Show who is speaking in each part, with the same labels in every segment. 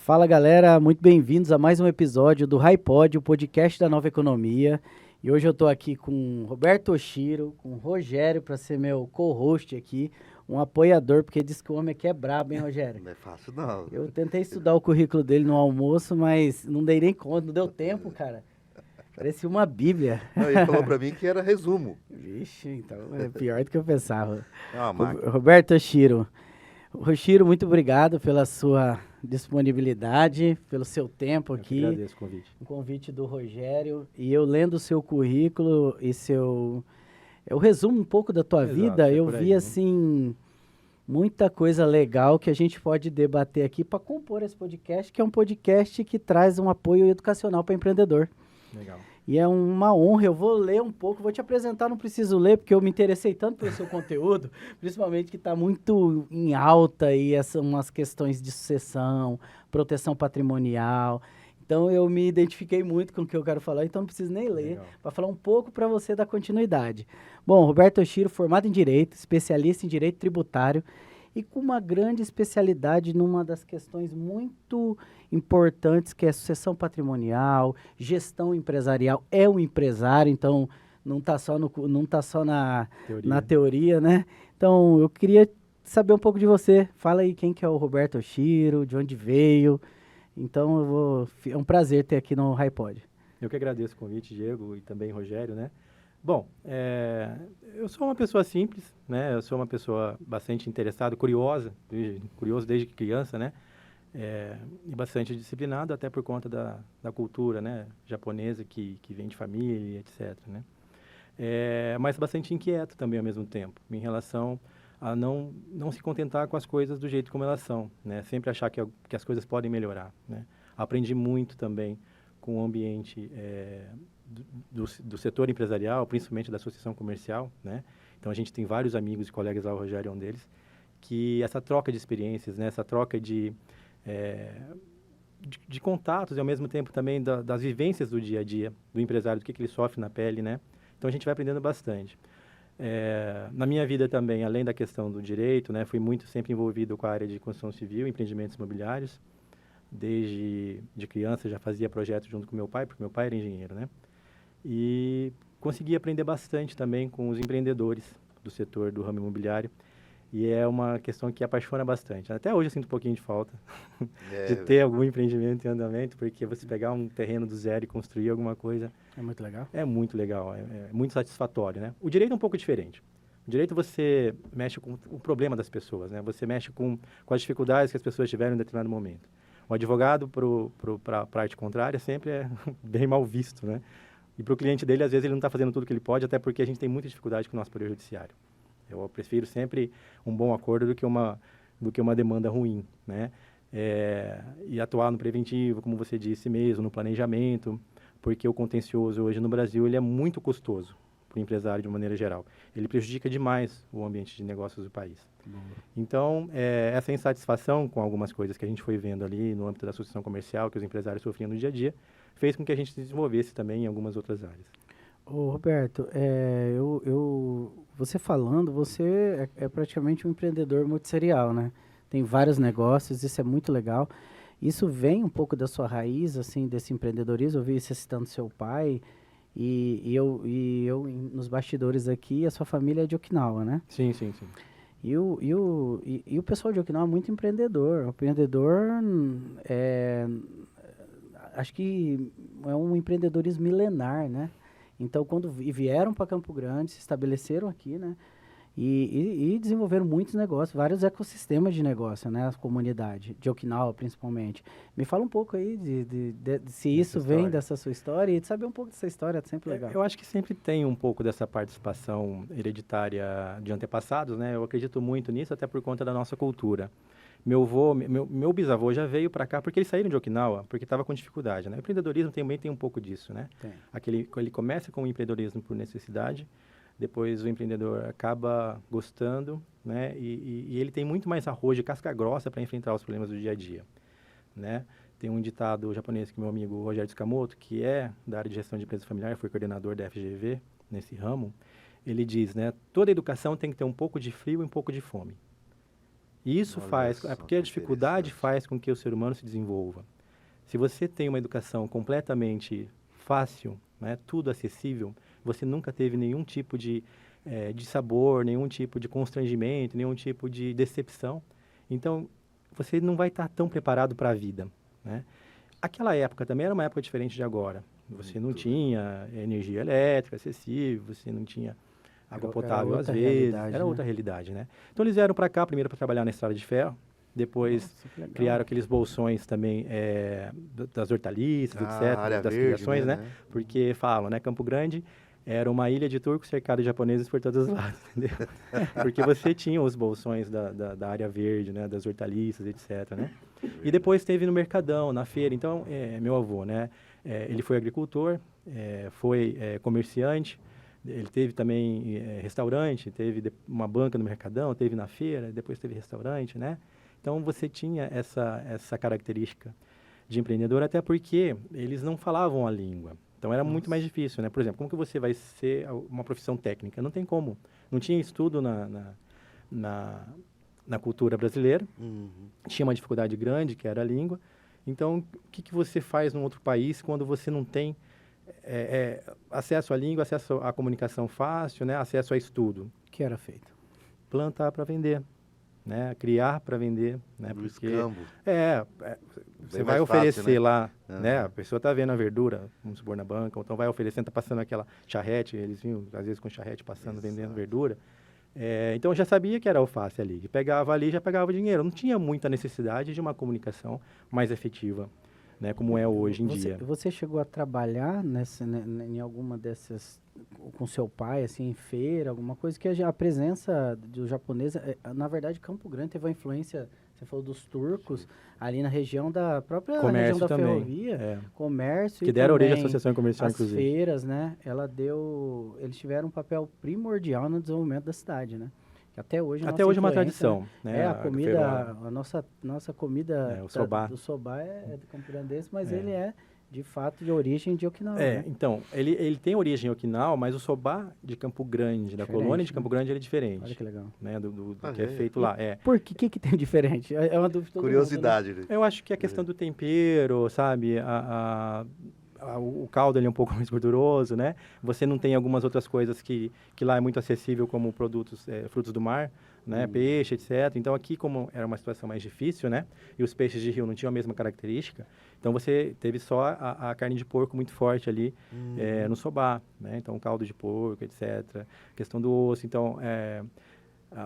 Speaker 1: Fala galera, muito bem-vindos a mais um episódio do HiPod, o podcast da Nova Economia. E hoje eu tô aqui com Roberto Oshiro, com Rogério para ser meu co-host aqui, um apoiador, porque diz que o homem aqui é brabo, hein, Rogério?
Speaker 2: Não é fácil, não.
Speaker 1: Eu tentei estudar o currículo dele no almoço, mas não dei nem conta, não deu tempo, cara. Parecia uma bíblia.
Speaker 2: Não, ele falou pra mim que era resumo.
Speaker 1: Vixe, então é pior do que eu pensava.
Speaker 2: É uma máquina.
Speaker 1: Roberto Oshiro. Roshiro, muito obrigado pela sua disponibilidade, pelo seu tempo aqui.
Speaker 3: Eu agradeço o convite.
Speaker 1: Um convite do Rogério. E eu lendo o seu currículo e seu... Eu resumo um pouco da tua
Speaker 3: Exato,
Speaker 1: vida.
Speaker 3: é
Speaker 1: Eu
Speaker 3: por aí,
Speaker 1: vi,
Speaker 3: né?
Speaker 1: assim, muita coisa legal que a gente pode debater aqui para compor esse podcast, que é um podcast que traz um apoio educacional para empreendedor.
Speaker 3: Legal.
Speaker 1: E é uma honra, eu vou ler um pouco, vou te apresentar, não preciso ler, porque eu me interessei tanto pelo seu conteúdo, principalmente que está muito em alta aí, umas questões de sucessão, proteção patrimonial. Então eu me identifiquei muito com o que eu quero falar, então não preciso nem ler, para falar um pouco para você da continuidade. Bom, Roberto Oshiro, formado em Direito, especialista em Direito Tributário, e com uma grande especialidade numa das questões muito importantes, que é sucessão patrimonial, gestão empresarial. É um empresário, então não está só, na teoria, né? Então, eu queria saber um pouco de você. Fala aí quem que é o Roberto Oshiro, de onde veio. Então, é um prazer ter aqui no HiPod.
Speaker 3: Eu que agradeço o convite, Diego, e também Rogério, né? Bom, eu sou uma pessoa simples, né? Eu sou uma pessoa bastante interessada, curioso desde criança, né? E bastante disciplinado, até por conta da cultura, né? Japonesa que vem de família, etc, né? Mas bastante inquieto também ao mesmo tempo, em relação a não se contentar com as coisas do jeito como elas são, né? Sempre achar que as coisas podem melhorar, né? Aprendi muito também com o ambiente do setor empresarial, principalmente da associação comercial, né? Então a gente tem vários amigos e colegas lá, o Rogério é um deles, que essa troca de experiências, né? Essa troca de contatos e ao mesmo tempo também das vivências do dia a dia do empresário, do que ele sofre na pele, né? Então a gente vai aprendendo bastante. Na minha vida também, além da questão do direito, né? Fui muito sempre envolvido com a área de construção civil, empreendimentos imobiliários. Desde de criança já fazia projetos junto com meu pai, porque meu pai era engenheiro, né? E consegui aprender bastante também com os empreendedores do setor do ramo imobiliário. E é uma questão que apaixona bastante. Até hoje eu sinto um pouquinho de falta de ter algum empreendimento em andamento, porque você pegar um terreno do zero e construir alguma coisa...
Speaker 1: É muito legal?
Speaker 3: É muito legal, é muito satisfatório, né? O direito é um pouco diferente. O direito você mexe com o problema das pessoas, né? Você mexe com as dificuldades que as pessoas tiveram em determinado momento. O advogado, para a parte contrária, sempre é bem mal visto, né? E para o cliente dele, às vezes, ele não está fazendo tudo o que ele pode, até porque a gente tem muita dificuldade com o nosso poder judiciário. Eu prefiro sempre um bom acordo do que uma demanda ruim, né? E atuar no preventivo, como você disse mesmo, no planejamento, porque o contencioso hoje no Brasil ele é muito custoso para o empresário de uma maneira geral. Ele prejudica demais o ambiente de negócios do país. Então, essa insatisfação com algumas coisas que a gente foi vendo ali no âmbito da associação comercial, que os empresários sofriam no dia a dia, fez com que a gente se desenvolvesse também em algumas outras áreas.
Speaker 1: Ô, Roberto, você falando, você é praticamente um empreendedor multisserial, né? Tem vários negócios, isso é muito legal. Isso vem um pouco da sua raiz, assim, desse empreendedorismo. Eu vi você citando seu pai e eu nos bastidores aqui, a sua família é de Okinawa, né?
Speaker 3: Sim, sim, sim.
Speaker 1: E o pessoal de Okinawa é muito empreendedor. O empreendedor acho que é um empreendedorismo milenar, né? Então, quando vieram para Campo Grande, se estabeleceram aqui, né? E desenvolveram muitos negócios, vários ecossistemas de negócio, né? A comunidade, de Okinawa principalmente. Me fala um pouco aí de se isso vem dessa sua história e de saber um pouco dessa história, é sempre legal.
Speaker 3: Eu acho que sempre tem um pouco dessa participação hereditária de antepassados, né? Eu acredito muito nisso, até por conta da nossa cultura. Meu bisavô já veio para cá porque eles saíram de Okinawa, porque estava com dificuldade, né? O empreendedorismo também tem um pouco disso, né? Ele começa com o empreendedorismo por necessidade, depois o empreendedor acaba gostando, né? E ele tem muito mais arrojo e casca grossa para enfrentar os problemas do dia a dia, né? Tem um ditado japonês que meu amigo Rogério Tsukamoto, que é da área de gestão de empresa familiar, foi coordenador da FGV nesse ramo, ele diz, né? Toda educação tem que ter um pouco de frio e um pouco de fome. E isso
Speaker 2: Olha
Speaker 3: faz,
Speaker 2: só
Speaker 3: porque a
Speaker 2: que
Speaker 3: dificuldade
Speaker 2: interessante.
Speaker 3: faz com que o ser humano se desenvolva. Se você tem uma educação completamente fácil, né, tudo acessível, você nunca teve nenhum tipo de sabor, nenhum tipo de constrangimento, nenhum tipo de decepção. Então, você não vai estar tão preparado para a vida, né? Aquela época também era uma época diferente de agora. Você não
Speaker 2: Muito.
Speaker 3: tinha energia elétrica acessível, você não tinha água
Speaker 1: Era
Speaker 3: potável às
Speaker 1: outra
Speaker 3: vezes,
Speaker 1: realidade,
Speaker 3: era
Speaker 1: né?
Speaker 3: outra realidade, né? Então eles vieram para cá primeiro para trabalhar na estrada de ferro, depois
Speaker 1: Nossa, que legal.
Speaker 3: criaram aqueles bolsões também das hortaliças, etc.,
Speaker 2: Área
Speaker 3: das
Speaker 2: verde,
Speaker 3: criações, né?
Speaker 2: né?
Speaker 3: Porque falam, né? Campo Grande era uma ilha de turcos cercada de japoneses por todos os lados, entendeu? Porque você tinha os bolsões da área verde, né? Das hortaliças, etc., né? E depois teve no Mercadão, na feira. Então, meu avô, né? Ele foi agricultor, foi comerciante, ele teve também restaurante, teve uma banca no Mercadão, teve na feira, depois teve restaurante, né? Então, você tinha essa característica de empreendedor, até porque eles não falavam a língua. Então, era muito mais difícil, né? Por exemplo, como que você vai ser uma profissão técnica? Não tem como. Não tinha estudo na cultura brasileira,
Speaker 2: Uhum.
Speaker 3: tinha uma dificuldade grande, que era a língua. Então, o que você faz num outro país quando você não tem acesso à língua, acesso à comunicação fácil, né? Acesso a estudo?
Speaker 1: O que era feito?
Speaker 3: Plantar para vender, né? Criar para vender, né?
Speaker 2: No
Speaker 3: Porque
Speaker 2: escambo.
Speaker 3: você
Speaker 2: Bem
Speaker 3: vai
Speaker 2: mais fácil,
Speaker 3: oferecer
Speaker 2: né?
Speaker 3: lá,
Speaker 2: Aham.
Speaker 3: né? A pessoa está vendo a verdura, vamos supor, na banca, ou então vai oferecendo, está passando aquela charrete, eles vinham às vezes com charrete passando, vendendo
Speaker 2: Exato.
Speaker 3: verdura. Então, eu já sabia que era alface ali, que pegava ali, já pegava dinheiro. Não tinha muita necessidade de uma comunicação mais efetiva, né? Como é hoje em dia.
Speaker 1: Você chegou a trabalhar em alguma dessas, com seu pai, assim, em feira, alguma coisa que a presença do japonês, na verdade, Campo Grande teve uma influência, você falou dos turcos, ali na região da própria
Speaker 3: Comércio
Speaker 1: região da
Speaker 3: também,
Speaker 1: ferrovia, comércio
Speaker 3: que
Speaker 1: e
Speaker 3: deram origem à
Speaker 1: também
Speaker 3: associação comercial,
Speaker 1: as
Speaker 3: inclusive.
Speaker 1: feiras, né? Eles tiveram um papel primordial no desenvolvimento da cidade, né? Que até hoje a
Speaker 3: Até
Speaker 1: nossa
Speaker 3: hoje é uma
Speaker 1: influência,
Speaker 3: tradição, né?
Speaker 1: a comida,
Speaker 3: feirona.
Speaker 1: a nossa comida
Speaker 3: O sobá.
Speaker 1: do sobá é do Campo Grandense, mas
Speaker 3: É.
Speaker 1: ele é, de fato, de origem de Okinawa, né?
Speaker 3: Então, ele tem origem em Okinawa, mas o sobá de Campo Grande, da
Speaker 1: Diferente,
Speaker 3: colônia de
Speaker 1: né?
Speaker 3: Campo Grande, ele é diferente.
Speaker 1: Olha que legal.
Speaker 3: Né? Do
Speaker 2: Ah,
Speaker 3: que é
Speaker 2: é?
Speaker 3: feito lá.
Speaker 1: Por que tem diferente? É uma dúvida de todo mundo, né?
Speaker 2: Curiosidade, né?
Speaker 3: Eu acho que a questão do tempero, sabe? O caldo ele é um pouco mais gorduroso, né? Você não tem algumas outras coisas que lá é muito acessível, como produtos, frutos do mar, né? Peixe, etc. Então, aqui, como era uma situação mais difícil, né? E os peixes de rio não tinham a mesma característica, então você teve só a carne de porco muito forte ali no sobá, né? Então, caldo de porco, etc. Questão do osso. Então,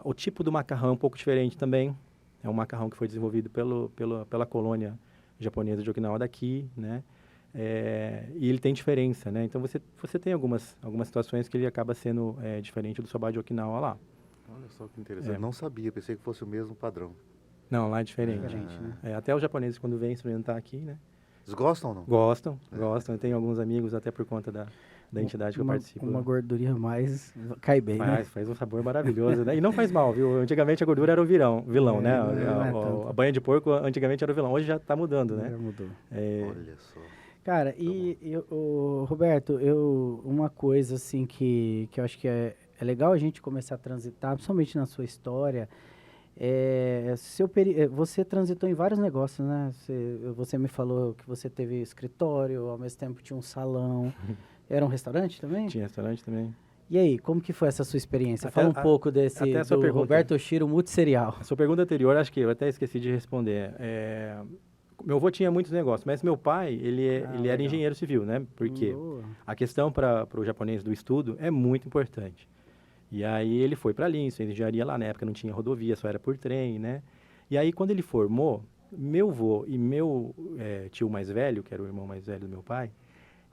Speaker 3: o tipo do macarrão é um pouco diferente também. É um macarrão que foi desenvolvido pela colônia japonesa de Okinawa daqui, né? E ele tem diferença, né? Então, você tem algumas situações que ele acaba sendo diferente do sobá de Okinawa lá.
Speaker 2: Olha só que interessante. Não sabia, pensei que fosse o mesmo padrão.
Speaker 3: Não, lá é diferente.
Speaker 1: Diferente, né?
Speaker 3: Até os japoneses, quando vêm experimentar aqui, né?
Speaker 2: Eles gostam ou não?
Speaker 3: Gostam. Eu tenho alguns amigos, até por conta da entidade que eu participo.
Speaker 1: Uma gordurinha a mais cai bem, né?
Speaker 3: Faz um sabor maravilhoso, né? E não faz mal, viu? Antigamente a gordura era o vilão, né?
Speaker 1: não é tanto.
Speaker 3: A banha de porco antigamente era o vilão. Hoje já está mudando, né?
Speaker 1: Já mudou.
Speaker 2: Olha só.
Speaker 1: Cara, Roberto, uma coisa assim que eu acho que é legal a gente começar a transitar, principalmente na sua história, você transitou em vários negócios, né? Você me falou que você teve escritório, ao mesmo tempo tinha um salão. Era um restaurante também?
Speaker 3: Tinha restaurante também.
Speaker 1: E aí, como que foi essa sua experiência?
Speaker 3: Até-
Speaker 1: Fala um pouco
Speaker 3: até a sua
Speaker 1: do
Speaker 3: pergunta.
Speaker 1: Roberto Oshiro Multiserial.
Speaker 3: A sua pergunta anterior, acho que eu até esqueci de responder. Meu avô tinha muitos negócios, mas meu pai, ele era
Speaker 1: legal.
Speaker 3: engenheiro civil, né? Porque
Speaker 1: Boa.
Speaker 3: a questão para o japonês do estudo é muito importante. E aí ele foi para Linz, fez engenharia lá, na época não tinha rodovia, só era por trem, né? E aí quando ele formou, meu avô e meu tio mais velho, que era o irmão mais velho do meu pai,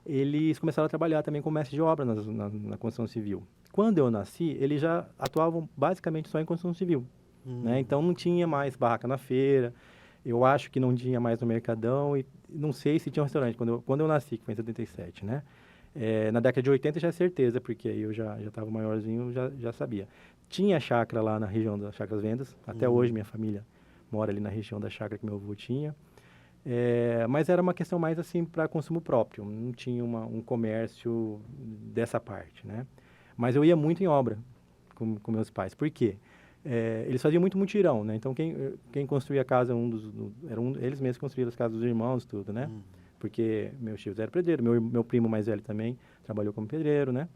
Speaker 3: eles começaram a trabalhar também como mestre de obra na construção civil. Quando eu nasci, eles já atuavam basicamente só em construção civil, né? Então não tinha mais barraca na feira, eu acho que não tinha mais no Mercadão e não sei se tinha um restaurante quando eu nasci, que foi em 77, né? Na década de 80 já é certeza, porque aí eu já estava maiorzinho, já sabia. Tinha chácara lá na região das Chácaras Vendas, até hoje minha família mora ali na região da chácara que meu avô tinha. Mas era uma questão mais assim para consumo próprio, não tinha um comércio dessa parte, né? Mas eu ia muito em obra com meus pais. Por quê? eles faziam muito mutirão, né? Então, quem construía a casa, eles mesmos construíam as casas dos irmãos, tudo, né? Porque meus tios eram pedreiros, meu primo mais velho também trabalhou como pedreiro, né?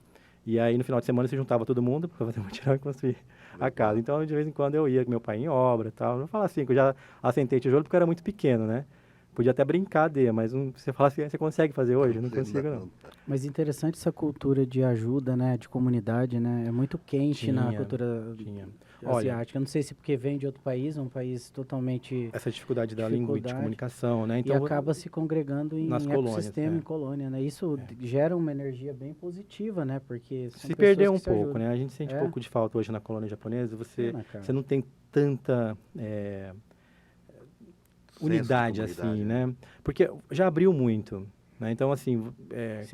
Speaker 3: E aí, no final de semana, se juntava todo mundo para fazer mutirão e construir a casa. Então, de vez em quando, eu ia com meu pai em obra e tal. Não falar assim, que eu já assentei tijolo porque eu era muito pequeno, né? Podia até brincar, mas você fala assim, você consegue fazer hoje? Eu não consigo, não.
Speaker 1: Mas interessante essa cultura de ajuda, né? De comunidade, né? É muito quente na cultura asiática. Eu não sei se porque vem de outro país, um país totalmente...
Speaker 3: Essa dificuldade da língua de comunicação, né?
Speaker 1: Então, e acaba se congregando em ecossistema, em colônia, né? Isso gera uma energia bem positiva, né? Porque
Speaker 3: se perdeu um pouco, né? A gente sente um pouco de falta hoje na colônia japonesa. Você não tem tanta... unidade, assim, né? Porque já abriu muito, né? Então, assim,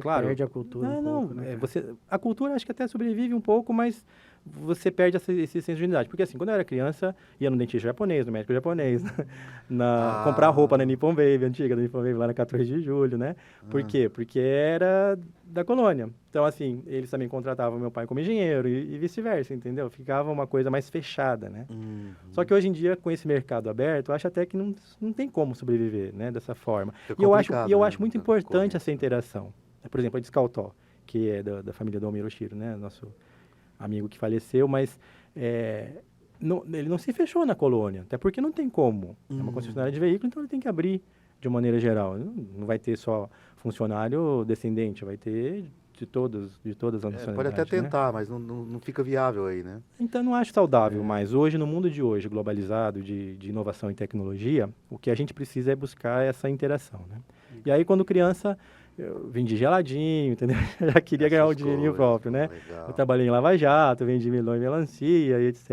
Speaker 3: claro...
Speaker 1: perde a cultura pouco, né?
Speaker 3: A cultura acho que até sobrevive um pouco, mas você perde esse senso de unidade. Porque, assim, quando eu era criança, ia no dentista japonês, no médico japonês, comprar roupa na Nippon Baby, antiga da Nippon Baby, lá na 14 de julho, né? Por quê? Porque era da colônia. Então, assim, eles também contratavam meu pai como engenheiro e vice-versa, entendeu? Ficava uma coisa mais fechada, né? Só que hoje em dia, com esse mercado aberto, eu acho até que não tem como sobreviver, né? Dessa forma. E eu acho muito importante essa interação. Por exemplo, a Descaltó, que é da família do Almir Oshiro, né? Nosso amigo que faleceu, mas ele não se fechou na colônia, até porque não tem como. É uma concessionária de veículo, então ele tem que abrir de uma maneira geral. Não vai ter só funcionário descendente, vai ter de todas as nacionalidades.
Speaker 2: Pode até tentar, mas não fica viável aí, né?
Speaker 3: Então, não acho saudável mais. Hoje, no mundo de hoje, globalizado, de inovação e tecnologia, o que a gente precisa é buscar essa interação, né? E aí, quando criança... Eu vendi geladinho, entendeu? Já queria ganhar um dinheirinho próprio, né?
Speaker 2: Legal.
Speaker 3: Eu trabalhei em Lava Jato, vendi melão e melancia e etc.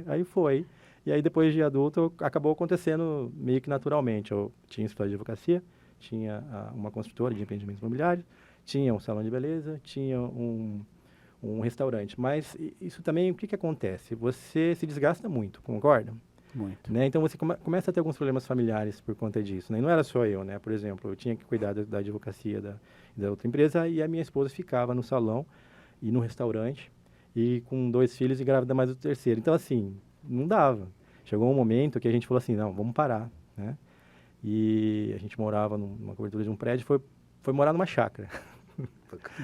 Speaker 3: Aí foi. E aí, depois de adulto, acabou acontecendo meio que naturalmente. Eu tinha escritório de advocacia, tinha uma construtora de empreendimentos imobiliários, tinha um salão de beleza, tinha um restaurante. Mas isso também, o que acontece? Você se desgasta muito, concorda?
Speaker 1: Muito.
Speaker 3: Né? Então, você começa a ter alguns problemas familiares por conta disso, né? E não era só eu, né? Por exemplo, eu tinha que cuidar da advocacia da outra empresa e a minha esposa ficava no salão e no restaurante e com 2 filhos e grávida mais do terceiro. Então, assim, não dava. Chegou um momento que a gente falou assim, não, vamos parar, né? E a gente morava numa cobertura de um prédio, foi morar numa chácara.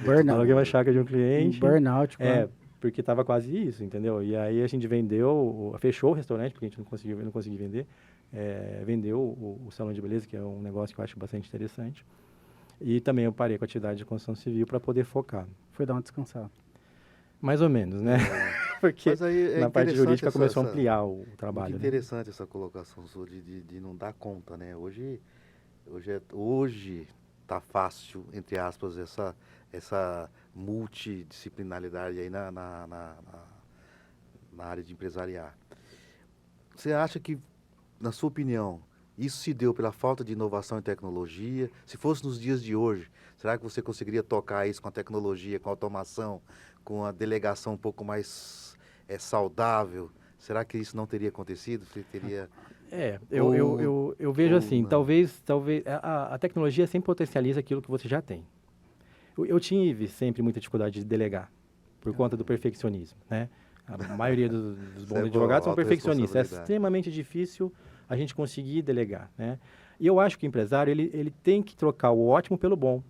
Speaker 1: Burnout.
Speaker 3: Aluguei uma chácara de um cliente.
Speaker 1: Burnout.
Speaker 3: Porque estava quase isso, entendeu? E aí a gente fechou o restaurante, porque a gente não conseguia vender. Vendeu o salão de beleza, que é um negócio que eu acho bastante interessante. E também eu parei com a atividade de construção civil para poder focar.
Speaker 1: Foi dar uma descansada.
Speaker 3: Mais ou menos, né? Porque na parte jurídica começou a ampliar o trabalho.
Speaker 2: Muito interessante essa colocação sua de não dar conta, né? Hoje tá fácil, entre aspas, essa multidisciplinaridade aí na área de empresariar. Você acha que, na sua opinião, isso se deu pela falta de inovação e tecnologia? Se fosse nos dias de hoje, será que você conseguiria tocar isso com a tecnologia, com a automação, com a delegação um pouco mais saudável? Será que isso não teria acontecido? Você teria...
Speaker 3: Eu vejo assim, não. talvez a tecnologia sempre potencializa aquilo que você já tem. Eu tive sempre muita dificuldade de delegar, por conta do perfeccionismo, né? A maioria dos bons advogados são perfeccionistas. É extremamente difícil a gente conseguir delegar, né? E eu acho que o empresário, ele tem que trocar o ótimo pelo bom.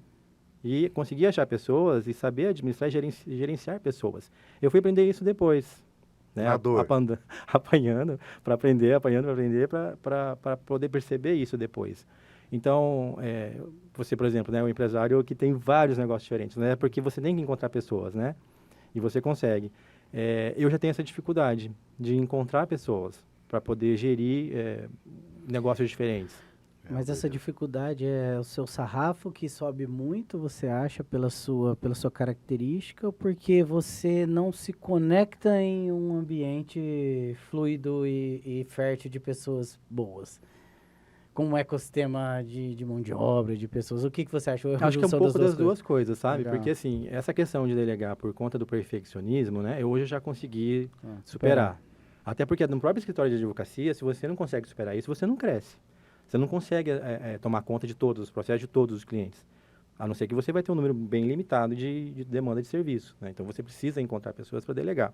Speaker 3: E conseguir achar pessoas e saber administrar e gerenciar pessoas. Eu fui aprender isso depois. Né? Apanhando para aprender, para poder perceber isso depois. Então, você, por exemplo, né, um empresário que tem vários negócios diferentes, né? Porque você tem que encontrar pessoas, né? E você consegue. Eu já tenho essa dificuldade de encontrar pessoas para poder gerir negócios diferentes.
Speaker 1: Mas essa dificuldade é o seu sarrafo que sobe muito, você acha, pela sua característica, ou porque você não se conecta em um ambiente fluido e fértil de pessoas boas? Com um ecossistema de mão de obra, de pessoas. O que você acha?
Speaker 3: Acho que é um pouco das duas coisas, sabe? Legal. Porque, assim, essa questão de delegar por conta do perfeccionismo, né? Hoje eu já consegui superar. Até porque no próprio escritório de advocacia, se você não consegue superar isso, você não cresce. Você não consegue tomar conta de todos os processos, de todos os clientes. A não ser que você vai ter um número bem limitado de demanda de serviço, né? Então, você precisa encontrar pessoas para delegar.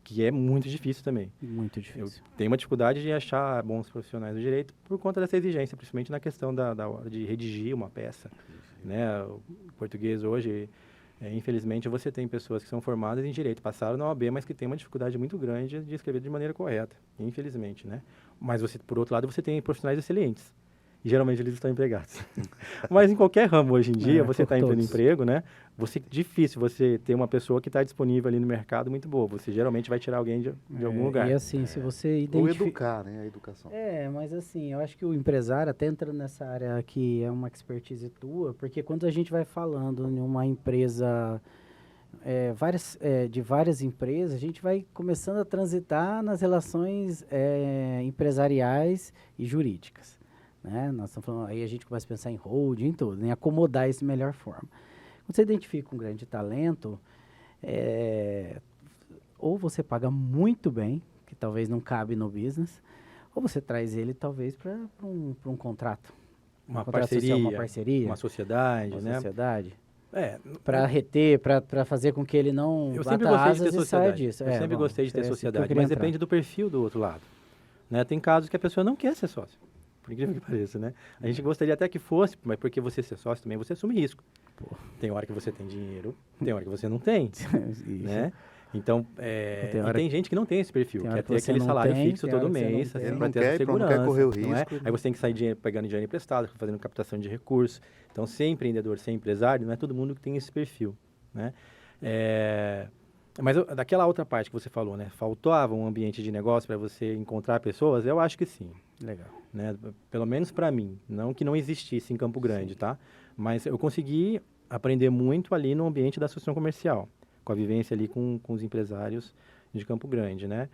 Speaker 3: que é muito difícil também.
Speaker 1: Muito
Speaker 3: Eu
Speaker 1: difícil.
Speaker 3: tenho uma dificuldade de achar bons profissionais do direito por conta dessa exigência, principalmente na questão da hora de redigir uma peça, né? O português hoje, infelizmente, você tem pessoas que são formadas em direito, passaram na OAB, mas que têm uma dificuldade muito grande de escrever de maneira correta, infelizmente, né? Mas você, por outro lado, você tem profissionais excelentes. E geralmente eles estão empregados. Mas em qualquer ramo hoje em dia, você está em pleno emprego, né? Difícil você ter uma pessoa que está disponível ali no mercado muito boa. Você geralmente vai tirar alguém de algum lugar.
Speaker 1: E assim, se você
Speaker 2: Ou educar, né? A educação.
Speaker 1: Mas assim, eu acho que o empresário, até entrando nessa área que é uma expertise tua, porque quando a gente vai falando em uma empresa, de várias empresas, a gente vai começando a transitar nas relações empresariais e jurídicas. Né? Nós estamos falando, aí a gente começa a pensar em holding, em tudo, em acomodar isso de melhor forma. Quando você identifica um grande talento, ou você paga muito bem, que talvez não cabe no business, ou você traz ele talvez para um contrato.
Speaker 3: Uma
Speaker 1: parceria,
Speaker 3: uma sociedade, né?
Speaker 1: Para reter, para fazer com que ele não bata asas e saia disso.
Speaker 3: Eu sempre gostei de ter sociedade, mas depende do perfil do outro lado. Né? Tem casos que a pessoa não quer ser sócio. Por incrível que pareça, né? A gente gostaria até que fosse, mas porque você ser sócio também, você assume risco. Tem hora que você tem dinheiro, tem hora que você não tem, né? Então, tem gente que não tem esse perfil, quer ter aquele salário fixo todo mês, para ter essa segurança.
Speaker 2: Não quer correr o risco.
Speaker 3: Aí você tem que sair pegando dinheiro emprestado, fazendo captação de recursos. Então, ser empreendedor, ser empresário, não é todo mundo que tem esse perfil, né? Mas daquela outra parte que você falou, né? Faltava um ambiente de negócio para você encontrar pessoas? Eu acho que sim.
Speaker 1: Legal.
Speaker 3: Né? Pelo menos para mim. Não que não existisse em Campo Grande, tá? Mas eu consegui aprender muito ali no ambiente da associação comercial, com a vivência ali com os empresários de Campo Grande, né?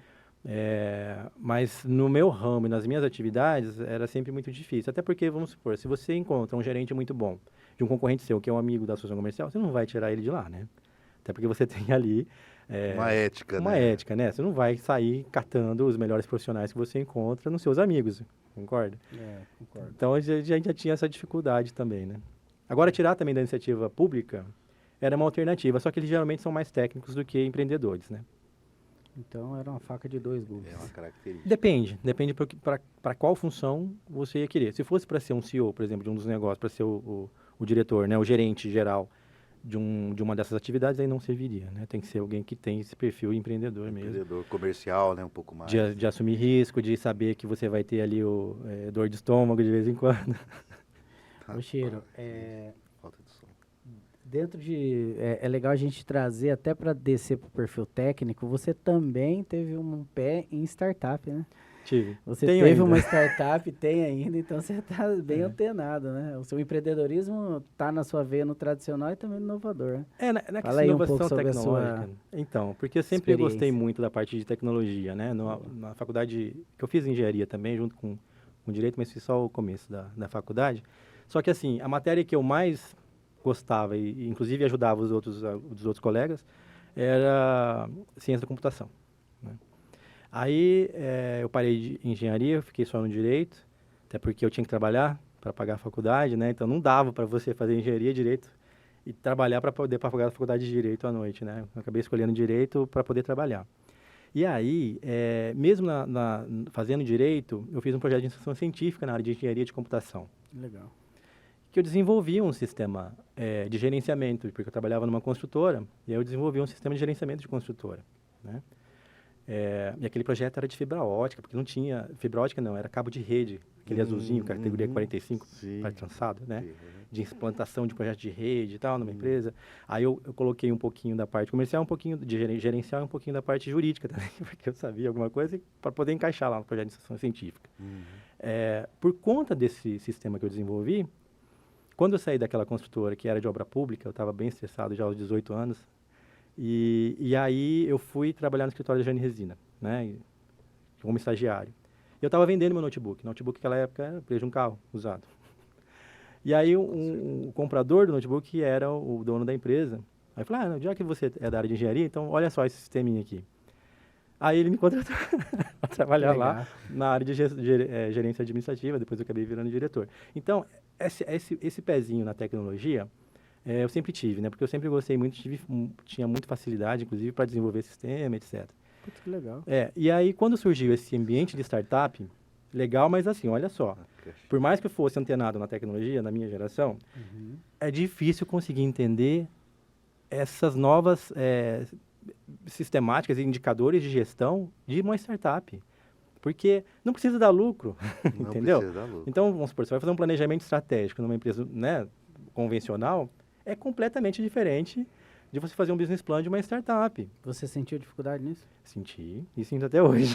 Speaker 3: Mas no meu ramo e nas minhas atividades era sempre muito difícil. Até porque, vamos supor, se você encontra um gerente muito bom de um concorrente seu, que é um amigo da associação comercial, você não vai tirar ele de lá, né? Até porque você tem ali
Speaker 2: uma ética,
Speaker 3: uma ética, né? Você não vai sair catando os melhores profissionais que você encontra nos seus amigos, concorda?
Speaker 1: Concordo.
Speaker 3: Então, a gente já tinha essa dificuldade também, né? Agora, tirar também da iniciativa pública era uma alternativa, só que eles geralmente são mais técnicos do que empreendedores, né?
Speaker 1: Então, era uma faca de dois gumes.
Speaker 2: É uma característica.
Speaker 3: Depende para qual função você ia querer. Se fosse para ser um CEO, por exemplo, de um dos negócios, para ser o diretor, né, o gerente geral de uma dessas atividades, aí não serviria, né? Tem que ser alguém que tem esse perfil empreendedor mesmo.
Speaker 2: Empreendedor comercial, né? Um pouco mais.
Speaker 3: De assumir risco, de saber que você vai ter ali dor de estômago de vez em quando.
Speaker 1: Ô, Chiro,
Speaker 2: Falta de som.
Speaker 1: dentro de... É legal a gente trazer, até para descer para o perfil técnico, você também teve um pé em startup, né?
Speaker 3: Tive.
Speaker 1: Você
Speaker 3: Tenho
Speaker 1: teve
Speaker 3: ainda.
Speaker 1: uma startup, tem ainda, então você está bem antenado, né? O seu empreendedorismo está na sua veia no tradicional e também no inovador, né?
Speaker 3: Na
Speaker 1: Fala
Speaker 3: questão
Speaker 1: aí
Speaker 3: de
Speaker 1: um pouco
Speaker 3: inovação
Speaker 1: sobre a
Speaker 3: tecnológica.
Speaker 1: sua
Speaker 3: Então, porque eu sempre gostei
Speaker 1: experiência.
Speaker 3: muito da parte de tecnologia, né? Na faculdade, que eu fiz engenharia também, junto com direito, mas fiz só o começo da faculdade. Só que, assim, a matéria que eu mais gostava e inclusive ajudava os outros colegas era ciência da computação, né? Aí eu parei de engenharia, fiquei só no direito, até porque eu tinha que trabalhar para pagar a faculdade, né? Então não dava para você fazer engenharia, direito e trabalhar para poder pagar a faculdade de direito à noite, né? Eu acabei escolhendo direito para poder trabalhar. E aí, mesmo fazendo direito, eu fiz um projeto de iniciação científica na área de engenharia de computação.
Speaker 1: Legal.
Speaker 3: Que eu desenvolvi um sistema de gerenciamento, porque eu trabalhava numa construtora, e aí eu desenvolvi um sistema de gerenciamento de construtora, né? E aquele projeto era de fibra ótica, porque não tinha... Fibra ótica não, era cabo de rede, aquele azulzinho, categoria 45, para trançado, né? De implantação de projeto de rede e tal, numa empresa. Aí eu coloquei um pouquinho da parte comercial, um pouquinho de gerencial e um pouquinho da parte jurídica também, porque eu sabia alguma coisa para poder encaixar lá no projeto de iniciação científica. Por conta desse sistema que eu desenvolvi, quando eu saí daquela construtora que era de obra pública, eu estava bem estressado já aos 18 anos, e aí eu fui trabalhar no escritório da Jane Resina, né, como estagiário. E eu estava vendendo meu notebook naquela época era preço de um carro usado. E aí o comprador do notebook era o dono da empresa. Aí eu falei, já que você é da área de engenharia, então olha só esse sisteminha aqui. Aí ele me contratou para trabalhar lá na área de gerência administrativa, depois eu acabei virando diretor. Então, esse pezinho na tecnologia, eu sempre tive, né? Porque eu sempre gostei muito, tinha muita facilidade, inclusive, para desenvolver sistema, etc.
Speaker 1: Putz, que legal.
Speaker 3: E aí, quando surgiu esse ambiente de startup, legal, mas assim, olha só. Por mais que eu fosse antenado na tecnologia, na minha geração, é difícil conseguir entender essas novas sistemáticas e indicadores de gestão de uma startup. Porque não precisa dar lucro, entendeu?
Speaker 2: Não precisa dar lucro.
Speaker 3: Então, vamos supor, você vai fazer um planejamento estratégico numa empresa, né, convencional, é completamente diferente de você fazer um business plan de uma startup.
Speaker 1: Você sentiu dificuldade nisso?
Speaker 3: Senti, e sinto até hoje.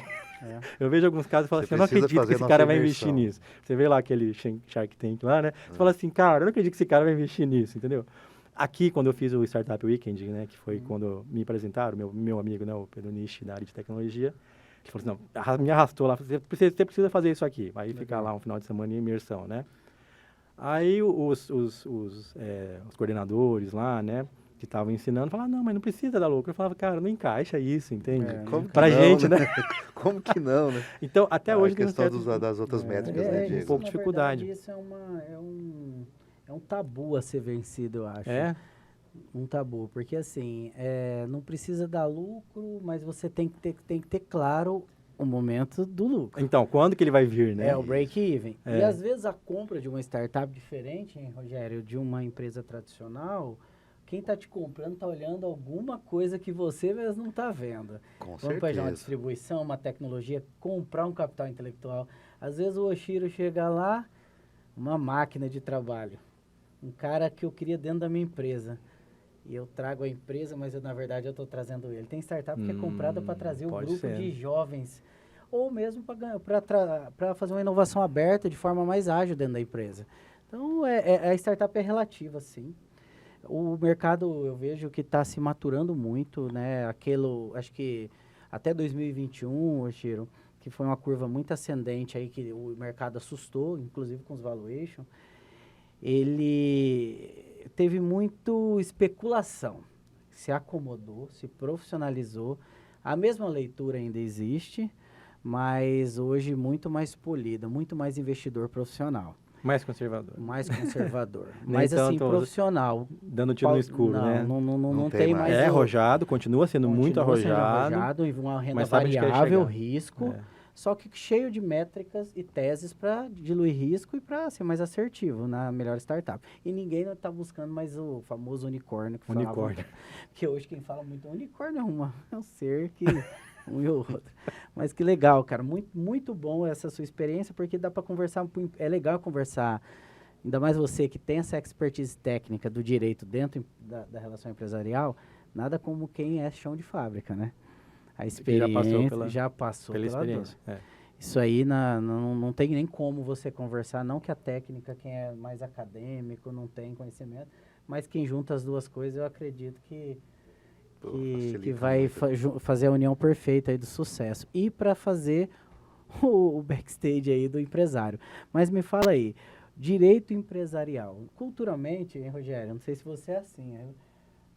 Speaker 3: Eu vejo alguns casos e falo
Speaker 2: Você
Speaker 3: assim, eu não
Speaker 2: precisa
Speaker 3: acredito que
Speaker 2: fazer
Speaker 3: esse
Speaker 2: a
Speaker 3: cara
Speaker 2: nossa
Speaker 3: vai investir
Speaker 2: imersão.
Speaker 3: nisso. Você vê lá aquele Shark Tank lá, né? Você fala assim, cara, eu não acredito que esse cara vai investir nisso, entendeu? Aqui, quando eu fiz o Startup Weekend, né, que foi quando me apresentaram, meu amigo, né, o Pedro Nishi, da área de tecnologia, ele falou assim, não, me arrastou lá, você precisa fazer isso aqui. Aí ficar lá um final de semana em imersão, né? Aí os coordenadores lá, né, que estavam ensinando, falaram, não, mas não precisa dar lucro. Eu falava, cara, não encaixa isso, entende?
Speaker 2: Como que
Speaker 3: Pra
Speaker 2: não,
Speaker 3: gente, né?
Speaker 2: Como que não, né?
Speaker 3: Então, até hoje
Speaker 2: A
Speaker 3: tem um
Speaker 2: questão
Speaker 3: certo...
Speaker 2: das outras métricas, né,
Speaker 3: um
Speaker 2: Diego?
Speaker 3: pouco de
Speaker 1: na
Speaker 3: dificuldade.
Speaker 1: verdade, isso é um tabu a ser vencido, eu acho.
Speaker 3: É?
Speaker 1: Um tabu, porque assim, não precisa dar lucro, mas você tem que ter claro o momento do lucro.
Speaker 3: Então, quando que ele vai vir, né?
Speaker 1: É o break-even.
Speaker 3: É.
Speaker 1: E às vezes a compra de uma startup diferente, hein, Rogério, de uma empresa tradicional, quem está te comprando está olhando alguma coisa que você mesmo não está vendo.
Speaker 2: Com
Speaker 1: Vamos pegar uma
Speaker 2: certeza.
Speaker 1: distribuição, uma tecnologia, comprar um capital intelectual. Às vezes o Oshiro chega lá, uma máquina de trabalho. Um cara que eu queria dentro da minha empresa. E eu trago a empresa, mas na verdade eu estou trazendo ele. Tem startup que é comprada para trazer o
Speaker 3: pode
Speaker 1: grupo
Speaker 3: ser.
Speaker 1: de jovens. Ou mesmo para fazer uma inovação aberta de forma mais ágil dentro da empresa. Então, a startup é relativa, sim. O mercado, eu vejo que está se maturando muito, né? Acho que até 2021, Chiro, que foi uma curva muito ascendente aí, que o mercado assustou, inclusive com os valuation, ele teve muito especulação. Se acomodou, se profissionalizou. A mesma leitura ainda existe, mas hoje muito mais polida, muito mais investidor profissional.
Speaker 3: Mais conservador.
Speaker 1: Mais conservador.
Speaker 3: Nem
Speaker 1: mas assim,
Speaker 3: tanto
Speaker 1: profissional.
Speaker 3: Dando tiro no escuro,
Speaker 1: não,
Speaker 3: né?
Speaker 1: Não
Speaker 2: tem
Speaker 1: tem
Speaker 2: mais.
Speaker 1: mais.
Speaker 3: É arrojado, continua sendo muito
Speaker 1: continua sendo
Speaker 3: arrojado.
Speaker 1: e uma renda
Speaker 3: mas sabe onde quer
Speaker 1: variável,
Speaker 3: chegar.
Speaker 1: risco,
Speaker 3: É.
Speaker 1: só que cheio de métricas e teses para diluir risco e para ser mais assertivo na melhor startup. E ninguém está buscando mais o famoso unicórnio. Que
Speaker 3: Unicórnio.
Speaker 1: Porque hoje quem fala muito unicórnio é um ser que... um e o outro. Mas que legal, cara. Muito, muito bom essa sua experiência, porque dá para conversar. É legal conversar, ainda mais você que tem essa expertise técnica do direito dentro da relação empresarial, nada como quem é chão de fábrica, né? A experiência já passou
Speaker 3: pela
Speaker 1: pela
Speaker 3: experiência.
Speaker 1: dor.
Speaker 3: É.
Speaker 1: Isso aí não tem nem como você conversar, não que a técnica, quem é mais acadêmico, não tem conhecimento, mas quem junta as duas coisas, eu acredito que vai fazer a união perfeita aí do sucesso. E para fazer o backstage aí do empresário. Mas me fala aí, direito empresarial. Culturalmente, hein, Rogério? Não sei se você é assim.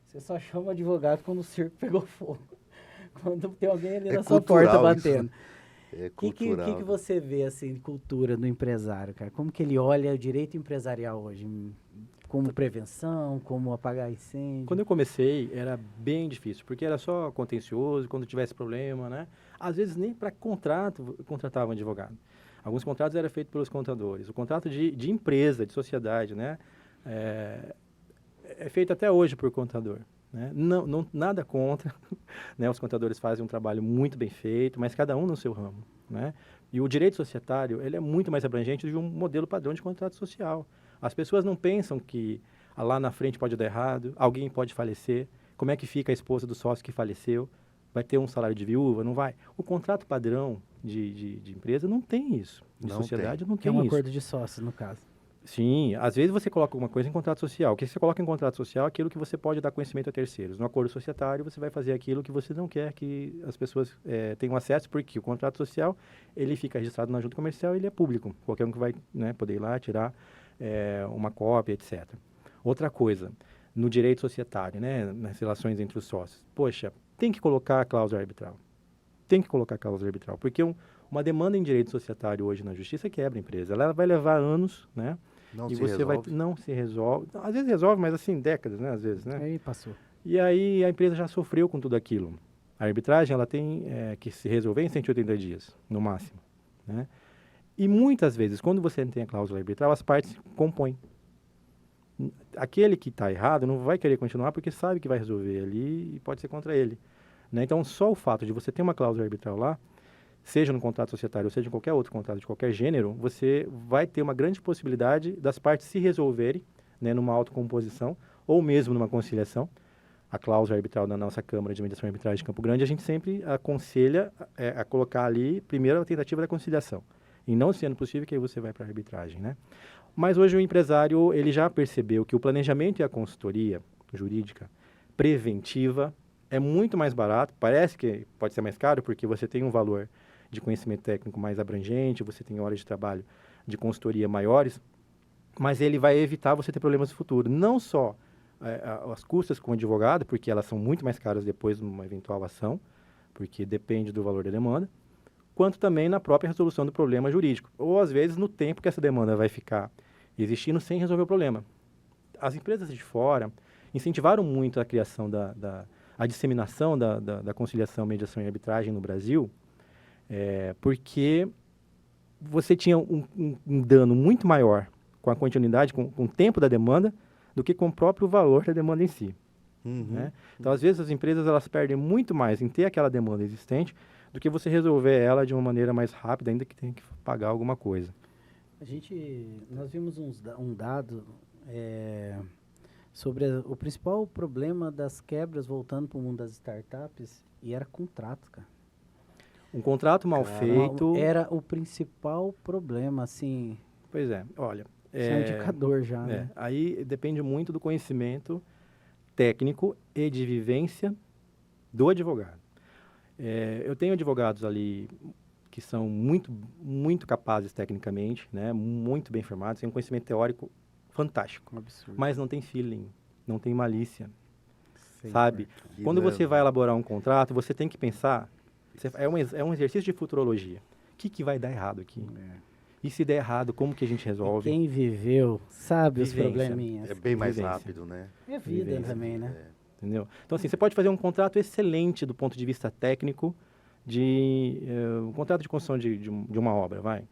Speaker 1: Você só chama advogado quando o circo pegou fogo. Quando tem alguém ali na sua porta batendo.
Speaker 2: É
Speaker 1: O
Speaker 2: cultural.
Speaker 1: que você vê, assim, de cultura do empresário, cara? Como que ele olha o direito empresarial hoje? Como prevenção, como apagar incêndio?
Speaker 3: Quando eu comecei, era bem difícil, porque era só contencioso, quando tivesse problema, né? Às vezes nem para contrato contratava um advogado. Alguns contratos eram feitos pelos contadores. O contrato de empresa, de sociedade, né? É feito até hoje por contador. Né? Nada contra, né? Os contadores fazem um trabalho muito bem feito, mas cada um no seu ramo, né? E o direito societário, ele é muito mais abrangente de um modelo padrão de contrato social. As pessoas não pensam que lá na frente pode dar errado, alguém pode falecer, como é que fica a esposa do sócio que faleceu, vai ter um salário de viúva, não vai? O contrato padrão de empresa não tem isso, de sociedade não
Speaker 1: Que
Speaker 3: tem
Speaker 1: é um
Speaker 3: isso.
Speaker 1: acordo de sócios, no caso.
Speaker 3: Sim, às vezes você coloca alguma coisa em contrato social. O que você coloca em contrato social é aquilo que você pode dar conhecimento a terceiros. No acordo societário, você vai fazer aquilo que você não quer que as pessoas tenham acesso, porque o contrato social, ele fica registrado na junta comercial e ele é público. Qualquer um que vai, né, poder ir lá tirar uma cópia, etc. Outra coisa, no direito societário, né, nas relações entre os sócios. Poxa, tem que colocar a cláusula arbitral. Tem que colocar a cláusula arbitral, porque uma demanda em direito societário hoje na justiça quebra a empresa. Ela vai levar anos, né?
Speaker 2: Não
Speaker 3: E
Speaker 2: se
Speaker 3: você
Speaker 2: resolve.
Speaker 3: não se resolve. Às vezes resolve, mas assim, décadas, né? Às vezes, né?
Speaker 1: Aí passou.
Speaker 3: E aí a empresa já sofreu com tudo aquilo. A arbitragem ela tem que se resolver em 180 dias, no máximo, né? E muitas vezes, quando você tem a cláusula arbitral, as partes compõem. Aquele que está errado não vai querer continuar porque sabe que vai resolver ali e pode ser contra ele, né? Então, só o fato de você ter uma cláusula arbitral lá, seja no contrato societário ou seja em qualquer outro contrato de qualquer gênero, você vai ter uma grande possibilidade das partes se resolverem, né, numa autocomposição ou mesmo numa conciliação. A cláusula arbitral da nossa Câmara de Mediação e Arbitragem de Campo Grande, a gente sempre aconselha a colocar ali, primeiro, a tentativa da conciliação. E não sendo possível, que aí você vai para a arbitragem, né? Mas hoje o empresário, ele já percebeu que o planejamento e a consultoria jurídica preventiva é muito mais barato. Parece que pode ser mais caro, porque você tem um valor de conhecimento técnico mais abrangente, você tem horas de trabalho de consultoria maiores, mas ele vai evitar você ter problemas no futuro. Não só as custas com o advogado, porque elas são muito mais caras depois de uma eventual ação, porque depende do valor da demanda, quanto também na própria resolução do problema jurídico. Ou, às vezes, no tempo que essa demanda vai ficar existindo sem resolver o problema. As empresas de fora incentivaram muito a criação a disseminação da conciliação, mediação e arbitragem no Brasil, porque você tinha um dano muito maior com a continuidade, com o tempo da demanda, do que com o próprio valor da demanda em si. Né? Então, às vezes, as empresas elas perdem muito mais em ter aquela demanda existente do que você resolver ela de uma maneira mais rápida, ainda que tenha que pagar alguma coisa.
Speaker 1: Nós vimos um dado sobre o principal problema das quebras, voltando para o mundo das startups, e era contrato, cara.
Speaker 3: Um contrato mal feito...
Speaker 1: Era o principal problema, assim...
Speaker 3: Pois é, olha...
Speaker 1: Isso é um indicador já, né?
Speaker 3: Aí depende muito do conhecimento técnico e de vivência do advogado. Eu tenho advogados ali que são muito, muito capazes tecnicamente, né? Muito bem formados, têm um conhecimento teórico fantástico.
Speaker 1: Um absurdo.
Speaker 3: Mas não tem feeling, não tem malícia,
Speaker 1: Sei,
Speaker 3: sabe?
Speaker 2: Que
Speaker 3: Quando você
Speaker 2: leva.
Speaker 3: vai elaborar um contrato, você tem que pensar... É um exercício de futurologia. O que vai dar errado aqui? E se der errado, como que a gente resolve?
Speaker 1: Quem viveu sabe os
Speaker 3: Vivência.
Speaker 1: probleminhas.
Speaker 2: É bem mais
Speaker 3: Vivência.
Speaker 2: rápido, né?
Speaker 1: É vida
Speaker 3: Vivência.
Speaker 1: também, né?
Speaker 3: Entendeu? Então, assim, você pode fazer um contrato excelente do ponto de vista técnico, um contrato de construção de uma obra, vai.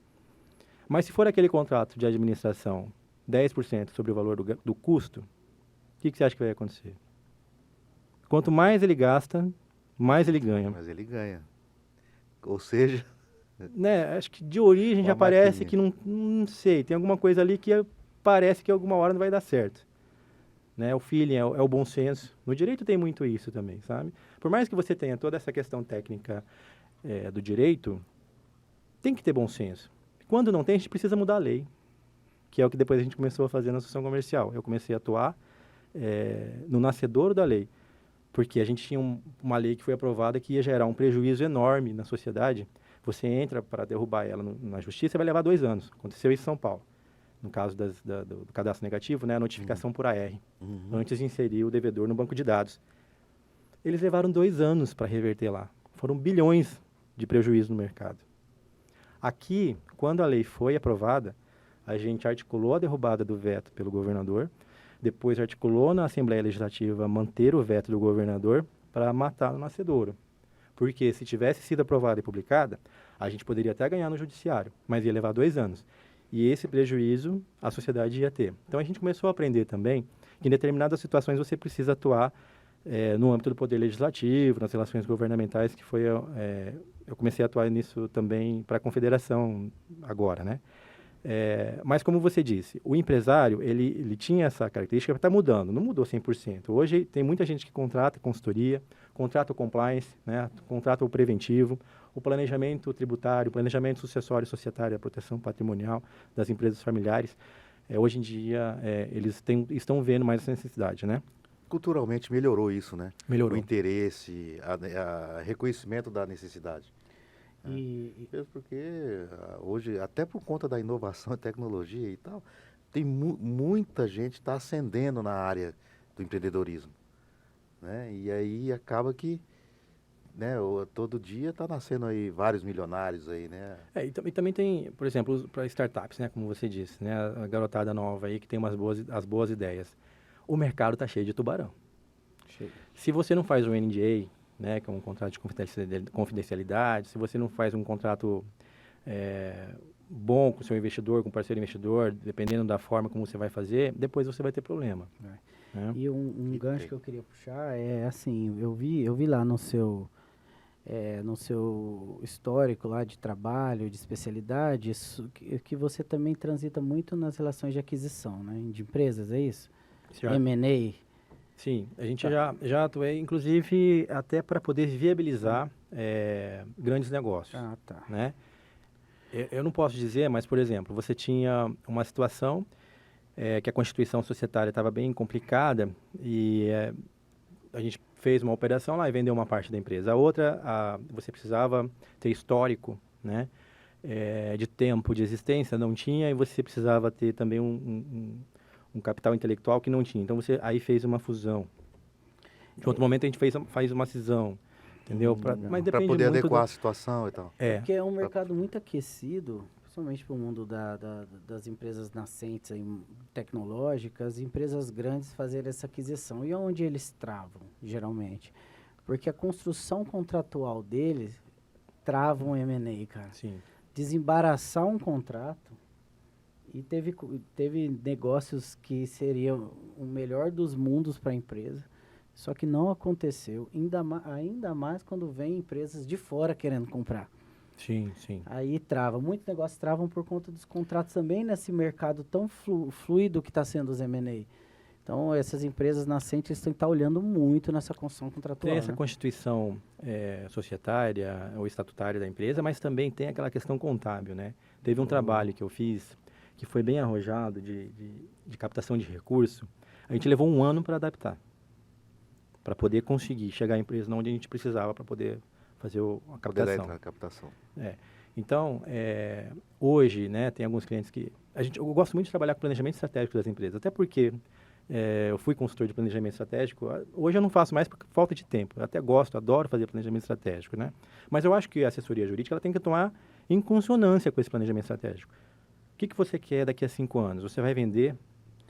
Speaker 3: Mas se for aquele contrato de administração, 10% sobre o valor do custo, o que você acha que vai acontecer? Quanto mais ele gasta, mais ele ganha.
Speaker 2: Mas ele ganha. Ou seja,
Speaker 3: Né? Acho que de origem
Speaker 2: Uma
Speaker 3: já parece
Speaker 2: maquininha.
Speaker 3: que não sei, tem alguma coisa ali que parece que alguma hora não vai dar certo. Né? O feeling, é o bom senso. No direito tem muito isso também, sabe? Por mais que você tenha toda essa questão técnica do direito, tem que ter bom senso. Quando não tem, a gente precisa mudar a lei, que é o que depois a gente começou a fazer na associação comercial. Eu comecei a atuar no nascedouro da lei, porque a gente tinha uma lei que foi aprovada que ia gerar um prejuízo enorme na sociedade. Você entra para derrubar ela na justiça, vai levar 2 anos. Aconteceu isso em São Paulo. No caso do cadastro negativo, né, a notificação por AR, antes de inserir o devedor no banco de dados. Eles levaram 2 anos para reverter lá. Foram bilhões de prejuízo no mercado. Aqui, quando a lei foi aprovada, a gente articulou a derrubada do veto pelo governador, depois articulou na Assembleia Legislativa manter o veto do governador para matar o nascedouro. Porque se tivesse sido aprovada e publicada, a gente poderia até ganhar no judiciário, mas ia levar 2 anos. E esse prejuízo a sociedade ia ter. Então a gente começou a aprender também que em determinadas situações você precisa atuar no âmbito do poder legislativo, nas relações governamentais, que foi... eu comecei a atuar nisso também para a confederação agora, né? Mas como você disse, o empresário, ele tinha essa característica, está mudando, não mudou 100%. Hoje tem muita gente que contrata consultoria, contrata o compliance, né, contrata o preventivo, o planejamento tributário, o planejamento sucessório e societário, a proteção patrimonial das empresas familiares. Hoje em dia, eles estão vendo mais essa necessidade, né?
Speaker 2: Culturalmente melhorou isso, né?
Speaker 3: Melhorou.
Speaker 2: O interesse, a reconhecimento da necessidade. Mesmo porque hoje, até por conta da inovação e tecnologia e tal, tem muita gente está ascendendo na área do empreendedorismo, né? E aí acaba que, né, todo dia está nascendo aí vários milionários aí, né?
Speaker 3: E também tem, por exemplo, para startups, né, como você disse, né, a garotada nova aí que tem as boas ideias. O mercado está cheio de tubarão.
Speaker 1: Cheio.
Speaker 3: Se você não faz o NDA, né, que é um contrato de confidencialidade, se você não faz um contrato bom com o seu investidor, com o parceiro investidor, dependendo da forma como você vai fazer, depois você vai ter problema. Né?
Speaker 1: E um gancho que eu queria puxar é assim, eu vi lá no seu histórico lá de trabalho, de especialidade, que você também transita muito nas relações de aquisição, né, de empresas, é isso? M&A.
Speaker 3: Sim, a gente já atuei, inclusive, até para poder viabilizar grandes negócios.
Speaker 1: Ah, tá.
Speaker 3: Né? Eu não posso dizer, mas, por exemplo, você tinha uma situação que a constituição societária estava bem complicada e a gente fez uma operação lá e vendeu uma parte da empresa. A outra, você precisava ter histórico, né, de tempo de existência, não tinha, e você precisava ter também um capital intelectual que não tinha. Então, você aí fez uma fusão. De outro momento, a gente faz uma cisão, entendeu? Mas depende
Speaker 2: para poder
Speaker 3: muito
Speaker 2: adequar a situação e tal.
Speaker 1: Porque é um mercado muito aquecido, principalmente para o mundo das empresas nascentes aí, tecnológicas, empresas grandes fazerem essa aquisição. E onde eles travam, geralmente? Porque a construção contratual deles trava um M&A, cara.
Speaker 3: Sim.
Speaker 1: Desembaraçar um contrato, e teve negócios que seriam o melhor dos mundos para a empresa, só que não aconteceu, ainda mais quando vem empresas de fora querendo comprar.
Speaker 3: Sim, sim.
Speaker 1: Aí trava. Muitos negócios travam por conta dos contratos também nesse mercado tão fluido que está sendo os M&A. Então, essas empresas nascentes têm que estar olhando muito nessa construção contratual.
Speaker 3: Tem essa constituição societária ou estatutária da empresa, mas também tem aquela questão contábil, né? Teve um trabalho que eu fiz que foi bem arrojado de captação de recurso. A gente levou 1 ano para adaptar, para poder conseguir chegar à empresa onde a gente precisava para poder fazer a captação. Então, hoje, né, tem alguns clientes que... Eu gosto muito de trabalhar com planejamento estratégico das empresas, até porque eu fui consultor de planejamento estratégico. Hoje eu não faço mais por falta de tempo. Eu até gosto, adoro fazer planejamento estratégico, né? Mas eu acho que a assessoria jurídica ela tem que atuar em consonância com esse planejamento estratégico. O que você quer daqui a 5 anos? Você vai vender?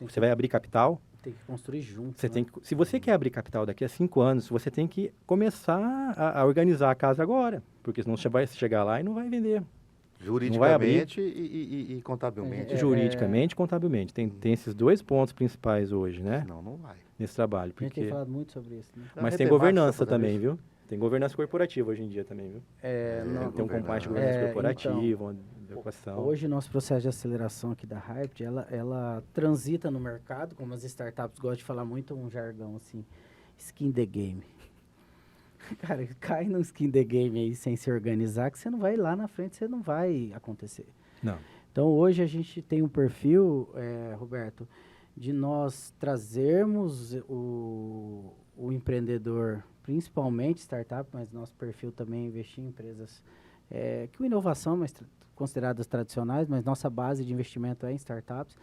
Speaker 3: Você vai abrir capital?
Speaker 1: Tem que construir junto.
Speaker 3: Se você quer abrir capital daqui a 5 anos, você tem que começar a organizar a casa agora, porque senão você vai chegar lá e não vai vender.
Speaker 2: Juridicamente e contabilmente.
Speaker 3: Juridicamente e contabilmente. Tem esses 2 pontos principais hoje, né?
Speaker 2: Senão não vai.
Speaker 3: Nesse trabalho.
Speaker 1: A gente tem falado muito sobre isso, né?
Speaker 3: Mas tem governança também, viu? Tem governança corporativa hoje em dia também, viu? Tem um componente de governança corporativa, uma adequação.
Speaker 1: Hoje, nosso processo de aceleração aqui da Hyped, ela transita no mercado, como as startups gostam de falar muito, um jargão assim, skin the game. Cara, cai no skin the game aí sem se organizar, que você não vai lá na frente, você não vai acontecer.
Speaker 3: Não.
Speaker 1: Então, hoje a gente tem um perfil, Roberto, de nós trazermos o empreendedor, principalmente startup, mas nosso perfil também é investir em empresas com inovação, mas consideradas tradicionais, mas nossa base de investimento é em startups.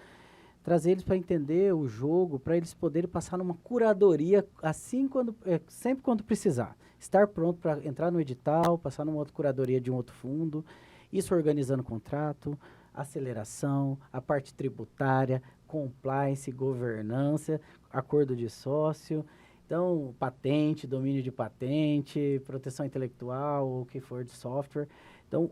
Speaker 1: Trazer eles para entender o jogo, para eles poderem passar numa curadoria sempre quando precisar. Estar pronto para entrar no edital, passar numa outra curadoria de um outro fundo, isso organizando o contrato, aceleração, a parte tributária, compliance, governança, acordo de sócio, então patente, domínio de patente, proteção intelectual, o que for de software. Então,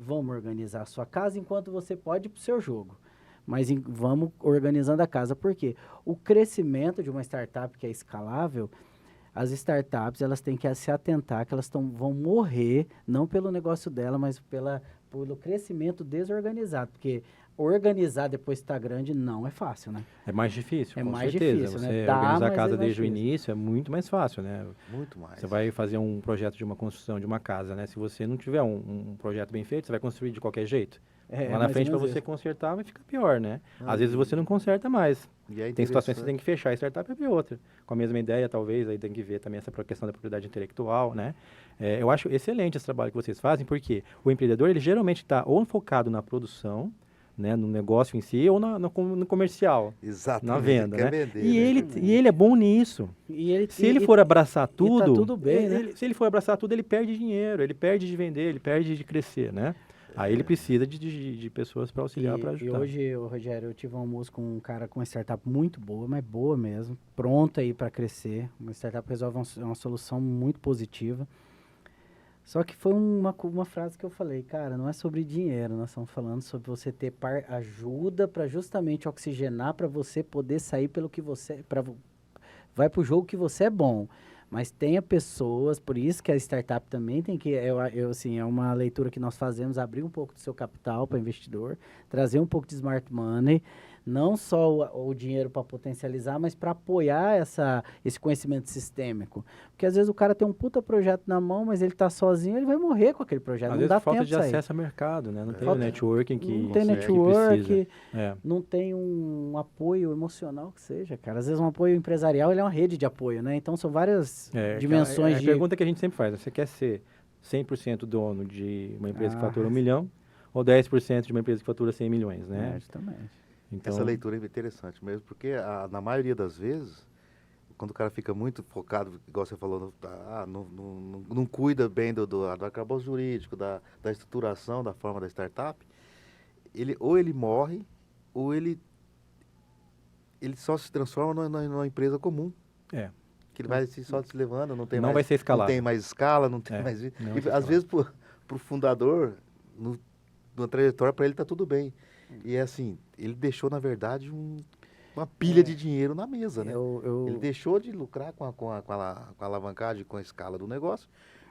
Speaker 1: vamos organizar a sua casa enquanto você pode ir para o seu jogo. Mas vamos organizando a casa. Por quê? O crescimento de uma startup que é escalável, as startups elas têm que se atentar que elas vão morrer, não pelo negócio dela, mas pelo crescimento desorganizado. Porque organizar depois que está grande não é fácil, né?
Speaker 3: É mais difícil,
Speaker 1: é
Speaker 3: com
Speaker 1: mais
Speaker 3: certeza.
Speaker 1: Difícil,
Speaker 3: você
Speaker 1: né?
Speaker 3: organizar a casa desde o início é muito mais fácil, né?
Speaker 2: Muito mais.
Speaker 3: Você vai fazer um projeto de uma construção de uma casa, né? Se você não tiver um projeto bem feito, você vai construir de qualquer jeito. Lá na frente, para você consertar, vai ficar pior, né? Às vezes você não conserta mais. Tem situações que você tem que fechar a startup e abrir outra. Com a mesma ideia, talvez, aí tem que ver também essa questão da propriedade intelectual, né? Eu acho excelente esse trabalho que vocês fazem, porque o empreendedor, ele geralmente está ou focado na produção, né, no negócio em si, ou no comercial.
Speaker 2: Exato.
Speaker 3: Na venda, né?
Speaker 2: Vender,
Speaker 3: e ele é bom nisso. Se ele for abraçar tudo,
Speaker 1: tá tudo bem, né?
Speaker 3: Se ele for abraçar tudo, ele perde dinheiro, ele perde de vender, ele perde de crescer, né? Aí ele precisa de pessoas para auxiliar, para
Speaker 1: E
Speaker 3: ajudar.
Speaker 1: hoje, Rogério, eu tive um almoço com um cara com uma startup muito boa, mas boa mesmo, pronta aí para crescer. Uma startup que resolve uma solução muito positiva. Só que foi uma frase que eu falei, cara, não é sobre dinheiro, nós estamos falando sobre você ter ajuda para justamente oxigenar para você poder sair pelo que você, vai pro jogo que você é bom. Mas tenha pessoas, por isso que a startup também tem que, assim, é uma leitura que nós fazemos, abrir um pouco do seu capital para investidor, trazer um pouco de smart money, não só o dinheiro para potencializar, mas para apoiar esse conhecimento sistêmico. Porque às vezes o cara tem um puta projeto na mão, mas ele está sozinho, ele vai morrer com aquele projeto,
Speaker 3: Às
Speaker 1: não
Speaker 3: vezes
Speaker 1: dá
Speaker 3: falta
Speaker 1: tempo
Speaker 3: de
Speaker 1: de sair.
Speaker 3: acesso a mercado, né? Não tem o
Speaker 1: Falta-
Speaker 3: networking que
Speaker 1: Não tem
Speaker 3: que
Speaker 1: network,
Speaker 3: precisa. É.
Speaker 1: não tem um apoio emocional que seja, cara. Às vezes um apoio empresarial, ele é uma rede de apoio, né? Então são várias dimensões
Speaker 3: A
Speaker 1: de...
Speaker 3: pergunta que a gente sempre faz, você quer ser 100% dono de uma empresa que fatura 1
Speaker 1: Ah.
Speaker 3: milhão ou 10% de uma empresa que fatura 100 milhões, né?
Speaker 1: Justamente.
Speaker 3: Então,
Speaker 2: Essa leitura é interessante mesmo, porque na maioria das vezes, quando o cara fica muito focado, igual você falou, não cuida bem do arcabouço jurídico, da estruturação, da forma da startup, ou ele morre, ou ele só se transforma numa empresa comum.
Speaker 3: É.
Speaker 2: Que ele vai só se levando, não
Speaker 3: vai ser escalável.
Speaker 2: Não tem mais escala, não tem mais...
Speaker 3: não
Speaker 2: E,
Speaker 3: vai ser
Speaker 2: às
Speaker 3: escalável.
Speaker 2: vezes, pro fundador, numa trajetória, para ele tá tudo bem. E é assim, ele deixou, na verdade, uma pilha de dinheiro na mesa, né? Ele deixou de lucrar com a alavancagem, com a escala do negócio,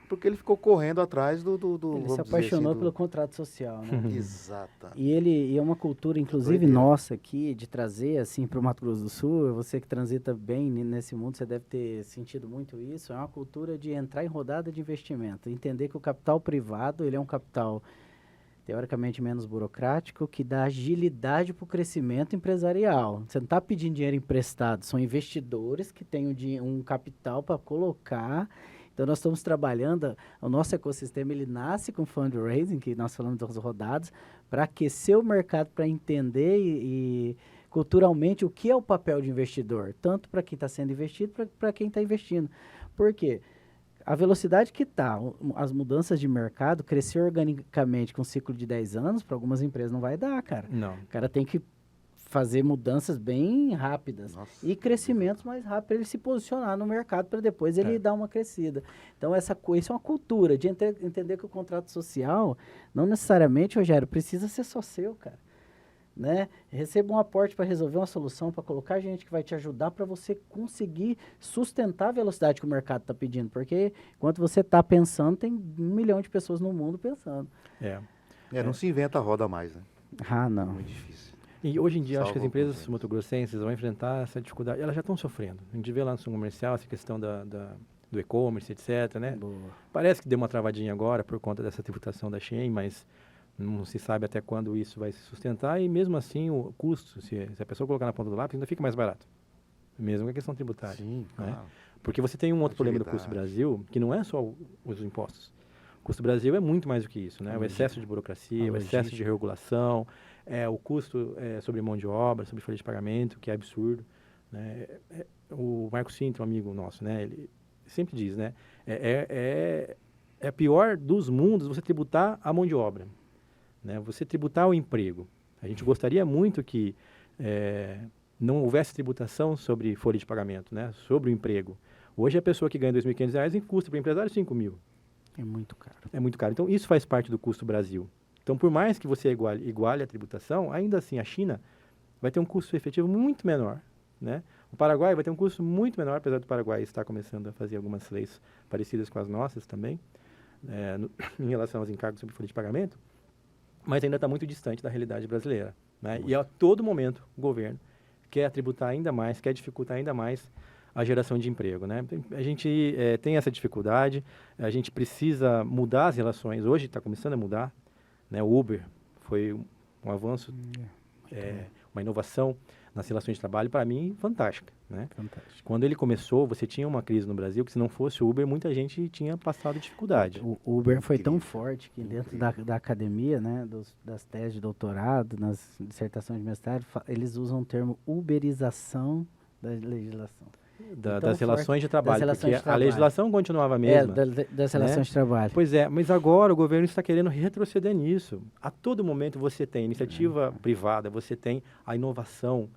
Speaker 2: porque ele ficou correndo atrás do
Speaker 1: Ele
Speaker 2: vamos
Speaker 1: se
Speaker 2: dizer
Speaker 1: apaixonou
Speaker 2: assim,
Speaker 1: pelo contrato social, né?
Speaker 2: Exata.
Speaker 1: E é uma cultura, inclusive,
Speaker 2: Doideira.
Speaker 1: nossa aqui, de trazer, assim, para o Mato Grosso do Sul, você que transita bem nesse mundo, você deve ter sentido muito isso, é uma cultura de entrar em rodada de investimento, entender que o capital privado, ele é um capital teoricamente menos burocrático, que dá agilidade para o crescimento empresarial. Você não está pedindo dinheiro emprestado, são investidores que têm um capital para colocar. Então, nós estamos trabalhando, o nosso ecossistema, ele nasce com fundraising, que nós falamos das rodadas, para aquecer o mercado, para entender e culturalmente o que é o papel de investidor, tanto para quem está sendo investido, para quem está investindo. Por quê? A velocidade que está, as mudanças de mercado, crescer organicamente com um ciclo de 10 anos, para algumas empresas não vai dar, cara.
Speaker 3: Não.
Speaker 1: O cara tem que fazer mudanças bem rápidas.
Speaker 2: Nossa.
Speaker 1: E crescimentos mais rápidos para ele se posicionar no mercado, para depois ele dar uma crescida. Então, isso é uma cultura de entender que o contrato social, não necessariamente, Rogério, precisa ser só seu, cara. Né? Receba um aporte para resolver uma solução, para colocar gente que vai te ajudar para você conseguir sustentar a velocidade que o mercado está pedindo. Porque enquanto você está pensando, tem 1 milhão de pessoas no mundo pensando.
Speaker 2: Não se inventa a roda mais, né?
Speaker 1: Ah,
Speaker 2: É
Speaker 1: não.
Speaker 2: muito difícil.
Speaker 3: E hoje em dia, acho
Speaker 2: Salva
Speaker 3: que as
Speaker 2: o
Speaker 3: empresas
Speaker 2: consenso.
Speaker 3: mato-grossenses vão enfrentar essa dificuldade. Elas já estão sofrendo. A gente vê lá no sul comercial essa questão do e-commerce, etc, né?
Speaker 1: Boa.
Speaker 3: Parece que deu uma travadinha agora por conta dessa tributação da Shein, mas não se sabe até quando isso vai se sustentar. E mesmo assim, o custo, se a pessoa colocar na ponta do lápis, ainda fica mais barato. Mesmo com a questão tributária.
Speaker 2: Sim,
Speaker 3: né?
Speaker 2: claro.
Speaker 3: Porque você tem um outro problema do custo
Speaker 2: Agilidade.
Speaker 3: Brasil, que não é só os impostos. O custo Brasil é muito mais do que isso, né? O excesso de burocracia, o excesso de regulação, o custo sobre mão de obra, sobre folha de pagamento, que é absurdo. Né? O Marco Sintra, um amigo nosso, né? Ele sempre diz, né? É a pior dos mundos você tributar a mão de obra, né? Você tributar o emprego. A gente gostaria muito que não houvesse tributação sobre folha de pagamento, né? Sobre o emprego. Hoje a pessoa que ganha R$ 2.500 custa para o empresário R$ 5.000.
Speaker 1: É muito caro.
Speaker 3: É muito caro. Então, isso faz parte do custo Brasil. Então, por mais que você iguale a tributação, ainda assim, a China vai ter um custo efetivo muito menor, né? O Paraguai vai ter um custo muito menor, apesar do Paraguai estar começando a fazer algumas leis parecidas com as nossas também, em relação aos encargos sobre folha de pagamento, mas ainda está muito distante da realidade brasileira, né? E a todo momento, o governo quer tributar ainda mais, quer dificultar ainda mais a geração de emprego, né? A gente tem essa dificuldade, a gente precisa mudar as relações. Hoje está começando a mudar, né? O Uber foi um avanço, uma inovação nas relações de trabalho, para mim, fantástica, né?
Speaker 1: Fantástico.
Speaker 3: Quando ele começou, você tinha uma crise no Brasil que, se não fosse o Uber, muita gente tinha passado dificuldade.
Speaker 1: O Uber foi tão forte que dentro da academia, né, das teses de doutorado, nas dissertações de mestrado, eles usam o termo uberização da legislação.
Speaker 3: das relações de trabalho,
Speaker 1: relações
Speaker 3: porque
Speaker 1: de
Speaker 3: a
Speaker 1: trabalho.
Speaker 3: legislação continuava a mesma.
Speaker 1: Das relações de trabalho.
Speaker 3: Pois é, mas agora o governo está querendo retroceder nisso. A todo momento você tem iniciativa privada, você tem a inovação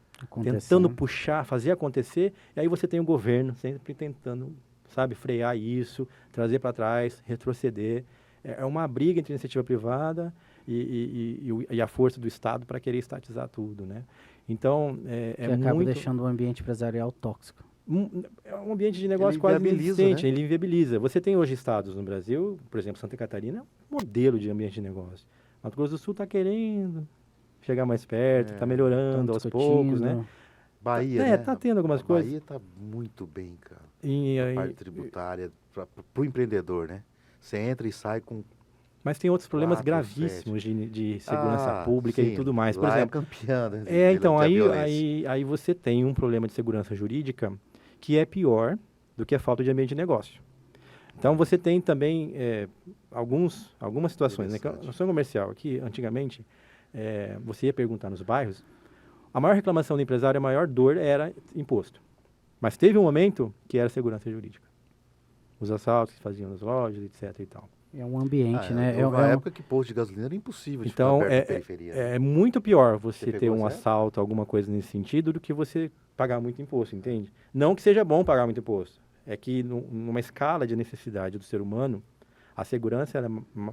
Speaker 3: tentando puxar, fazer acontecer, e aí você tem o governo sempre tentando, sabe, frear isso, trazer para trás, retroceder. É uma briga entre a iniciativa privada e a força do Estado para querer estatizar tudo, né? Então,
Speaker 1: que acaba deixando o ambiente empresarial tóxico.
Speaker 3: É um ambiente de negócio quase inexistente, ele inviabiliza. Você tem hoje estados no Brasil, por exemplo, Santa Catarina, é um modelo de ambiente de negócio. Mato Grosso do Sul está querendo chegar mais perto, está melhorando aos poucos, né?
Speaker 2: Bahia, né?
Speaker 3: Tá tendo algumas coisas.
Speaker 2: Bahia está muito bem, cara.
Speaker 3: A
Speaker 2: parte tributária, para o empreendedor, né? Você entra e sai com...
Speaker 3: Mas tem outros problemas gravíssimos de segurança pública e tudo mais. Por exemplo,
Speaker 2: campeã, né?
Speaker 3: Então, aí você tem um problema de segurança jurídica que é pior do que a falta de ambiente de negócio. Então, você tem também algumas situações. Né? Na ação comercial aqui, antigamente, você ia perguntar nos bairros, a maior reclamação do empresário, a maior dor era imposto. Mas teve um momento que era segurança jurídica. Os assaltos que faziam nas lojas, etc. e tal.
Speaker 1: É um ambiente, né?
Speaker 2: É uma época que posto de gasolina era impossível de
Speaker 3: então,
Speaker 2: ficar perto da periferia.
Speaker 3: É muito pior você ter um assalto, alguma coisa nesse sentido, do que você pagar muito imposto, entende? Não que seja bom pagar muito imposto. É que numa escala de necessidade do ser humano, a segurança é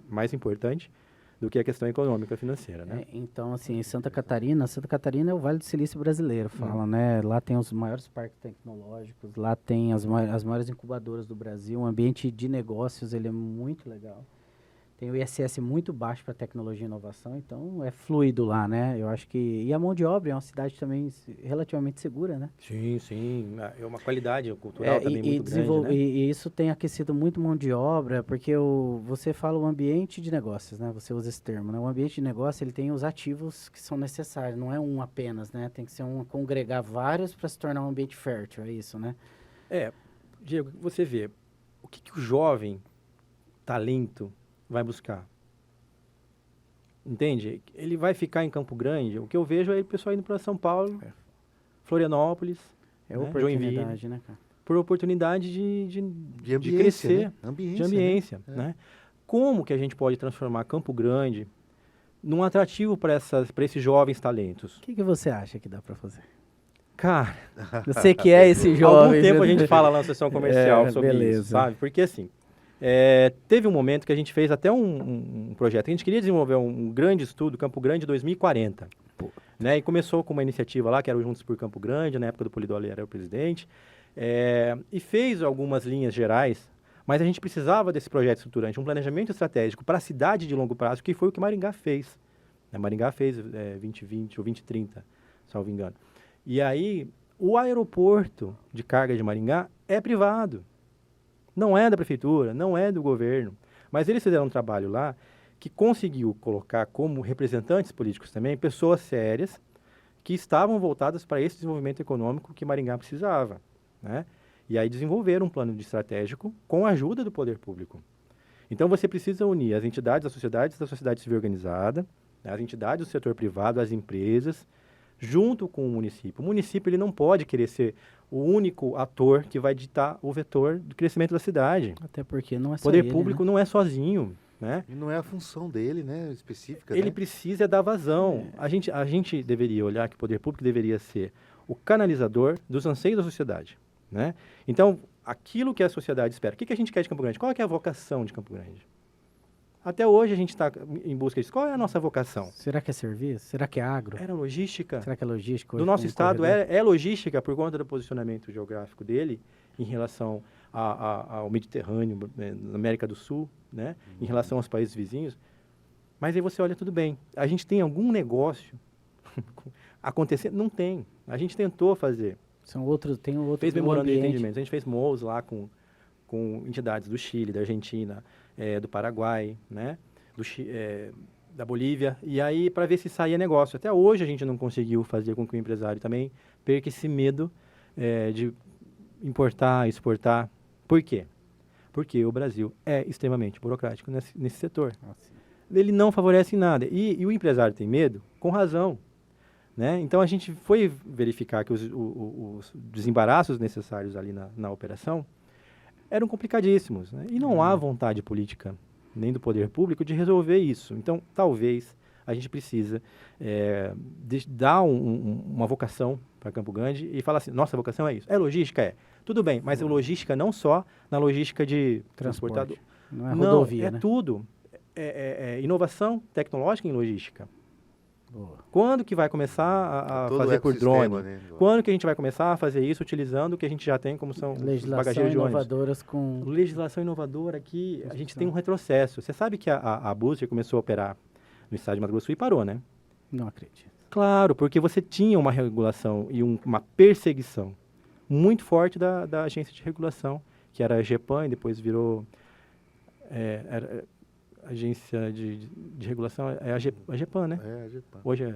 Speaker 3: mais importante do que a questão econômica financeira, né?
Speaker 1: Então, assim, Santa Catarina é o Vale do Silício brasileiro, fala, né? Lá tem os maiores parques tecnológicos, lá tem as maiores incubadoras do Brasil, um ambiente de negócios, ele é muito legal. Tem o ISS muito baixo para tecnologia e inovação, então é fluido lá, né? Eu acho que... E a mão de obra é uma cidade também relativamente segura, né?
Speaker 3: Sim. É uma qualidade cultural também muito grande, né?
Speaker 1: E isso tem aquecido muito mão de obra, porque você fala o ambiente de negócios, né? Você usa esse termo, né? O ambiente de negócio, ele tem os ativos que são necessários, não é um apenas, né? Tem que ser congregar vários para se tornar um ambiente fértil, é isso, né?
Speaker 3: Diego, você vê, o que o jovem talento vai buscar? Entende? Ele vai ficar em Campo Grande. O que eu vejo é o pessoal indo para São Paulo, Florianópolis,
Speaker 1: oportunidade, né, cara?
Speaker 3: Por oportunidade de crescer,
Speaker 2: né?
Speaker 3: de ambiência, né? Como que a gente pode transformar Campo Grande num atrativo para esses jovens talentos?
Speaker 1: O que você acha que dá para fazer?
Speaker 3: Cara,
Speaker 1: você que é esse jovem...
Speaker 3: Algum tempo a gente fala lá na sessão comercial sobre isso, sabe? Porque assim... teve um momento que a gente fez até um projeto. A gente queria desenvolver um grande estudo, Campo Grande 2040. Né? E começou com uma iniciativa lá, que era o Juntos por Campo Grande, na época do Polidoro era o presidente. E fez algumas linhas gerais, mas a gente precisava desse projeto estruturante, um planejamento estratégico para a cidade de longo prazo, que foi o que Maringá fez. Maringá fez 2020 ou 2030, salvo engano. E aí, o aeroporto de carga de Maringá é privado. Não é da prefeitura, não é do governo, mas eles fizeram um trabalho lá que conseguiu colocar como representantes políticos também pessoas sérias que estavam voltadas para esse desenvolvimento econômico que Maringá precisava, né? E aí desenvolveram um plano estratégico com a ajuda do poder público. Então você precisa unir as entidades da sociedade civil organizada, né, as entidades do setor privado, as empresas, junto com o município. O município ele não pode querer ser o único ator que vai ditar o vetor do crescimento da cidade.
Speaker 1: Até porque não é só
Speaker 3: poder público, né? Não é sozinho, né?
Speaker 2: E não é a função dele, né? Específica,
Speaker 3: Ele
Speaker 2: né?
Speaker 3: precisa dar vazão. A gente deveria olhar que o poder público deveria ser o canalizador dos anseios da sociedade, né? Então, aquilo que a sociedade espera. O que a gente quer de Campo Grande? Qual é a vocação de Campo Grande? Até hoje a gente está em busca disso. Qual é a nossa vocação?
Speaker 1: Será que é serviço? Será que é agro?
Speaker 3: Era logística.
Speaker 1: Será que é logística?
Speaker 3: Do nosso estado é logística por conta do posicionamento geográfico dele em relação ao Mediterrâneo, na América do Sul, né? Em relação aos países vizinhos. Mas aí você olha, tudo bem. A gente tem algum negócio acontecendo? Não tem. A gente tentou fazer.
Speaker 1: Tem outro
Speaker 3: fez memorando de entendimento. A gente fez MOUs lá com entidades do Chile, da Argentina, do Paraguai, né? Da Bolívia, e aí para ver se saía negócio. Até hoje a gente não conseguiu fazer com que o empresário também perca esse medo de importar, exportar. Por quê? Porque o Brasil é extremamente burocrático nesse setor. Ele não favorece em nada. E o empresário tem medo, com razão. né? Então, a gente foi verificar que os desembaraços necessários ali na operação eram complicadíssimos, né? E não há vontade política, nem do poder público, de resolver isso. Então, talvez a gente precisa dar uma vocação para Campo Grande e falar assim, nossa vocação é isso. É logística? É. Tudo bem, mas logística não só na logística de transportador.
Speaker 1: Não é rodovia,
Speaker 3: é
Speaker 1: né?
Speaker 3: tudo. É inovação tecnológica em logística.
Speaker 1: Boa.
Speaker 3: Quando que vai começar a
Speaker 2: Todo
Speaker 3: fazer
Speaker 2: o
Speaker 3: por drone?
Speaker 2: ecossistema, né?
Speaker 3: Quando que a gente vai começar a fazer isso utilizando o que a gente já tem, como são os
Speaker 1: Legislação
Speaker 3: bagageiros de ônibus?
Speaker 1: inovadoras com...
Speaker 3: Legislação inovadora aqui, a gente tem um retrocesso. Você sabe que a Búzios começou a operar no estado de Mato Grosso do Sul e parou, né?
Speaker 1: Não acredito.
Speaker 3: Claro, porque você tinha uma regulação e uma perseguição muito forte da agência de regulação, que era a GEPAN, e depois virou agência de regulação, a GEPAN, né?
Speaker 2: É, a GEPAN.
Speaker 3: Hoje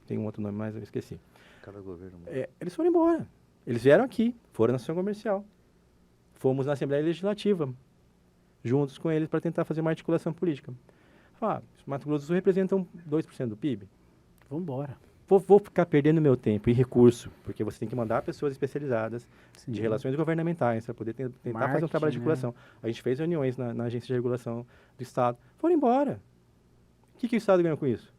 Speaker 3: tem um outro nome, mas eu esqueci.
Speaker 2: Cada governo.
Speaker 3: Eles foram embora. Eles vieram aqui, foram na Associação Comercial. Fomos na Assembleia Legislativa, juntos com eles, para tentar fazer uma articulação política. Mato Grosso do Sul representa 2% do PIB.
Speaker 1: Vamos embora.
Speaker 3: Vou ficar perdendo meu tempo e recurso, porque você tem que mandar pessoas especializadas de relações governamentais para poder tentar fazer um trabalho de regulação. A gente fez reuniões na agência de regulação do Estado. Foram embora. O que o Estado ganhou com isso?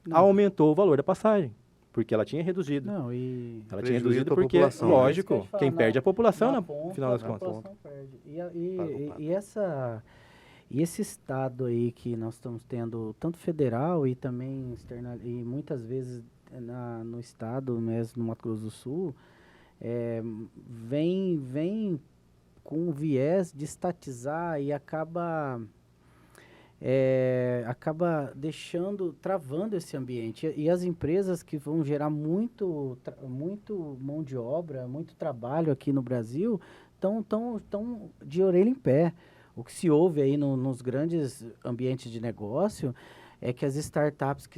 Speaker 1: Não.
Speaker 3: Aumentou o valor da passagem, porque ela tinha reduzido.
Speaker 1: Não, e...
Speaker 3: Ela tinha
Speaker 2: Prejuízo
Speaker 3: reduzido
Speaker 2: pra
Speaker 3: porque,
Speaker 2: população,
Speaker 1: né?
Speaker 3: lógico,
Speaker 1: Isso que eu ia
Speaker 3: quem
Speaker 1: falar,
Speaker 3: perde é a população,
Speaker 1: na
Speaker 3: no
Speaker 1: ponta,
Speaker 3: final das
Speaker 1: a
Speaker 3: contas.
Speaker 1: população perde.
Speaker 2: Paga o
Speaker 1: E esse estado aí que nós estamos tendo, tanto federal e também external, e muitas vezes no estado mesmo, no Mato Grosso do Sul, vem com o viés de estatizar e acaba travando esse ambiente. E as empresas que vão gerar muito mão de obra, muito trabalho aqui no Brasil, estão de orelha em pé. O que se ouve aí nos grandes ambientes de negócio é que as startups,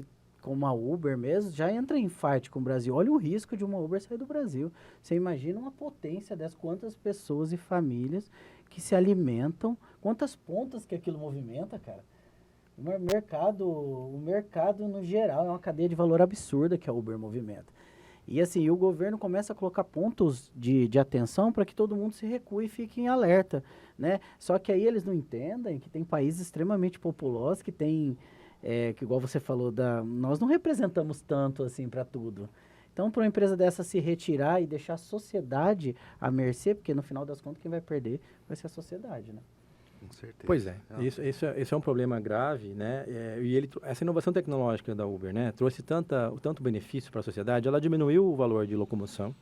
Speaker 1: como a Uber mesmo, já entram em fight com o Brasil. Olha o risco de uma Uber sair do Brasil. Você imagina uma potência dessas, quantas pessoas e famílias que se alimentam, quantas pontas que aquilo movimenta, cara. O mercado no geral é uma cadeia de valor absurda que a Uber movimenta. E assim, o governo começa a colocar pontos de atenção para que todo mundo se recue e fique em alerta, né? Só que aí eles não entendem que tem países extremamente populosos, que tem, que igual você falou, nós não representamos tanto assim para tudo. Então, para uma empresa dessa se retirar e deixar a sociedade à mercê, porque no final das contas quem vai perder vai ser a sociedade, né?
Speaker 2: Com certeza.
Speaker 3: Pois é, isso é um problema grave, né? Essa inovação tecnológica da Uber, né, trouxe tanto benefício para a sociedade. Ela diminuiu o valor de locomoção,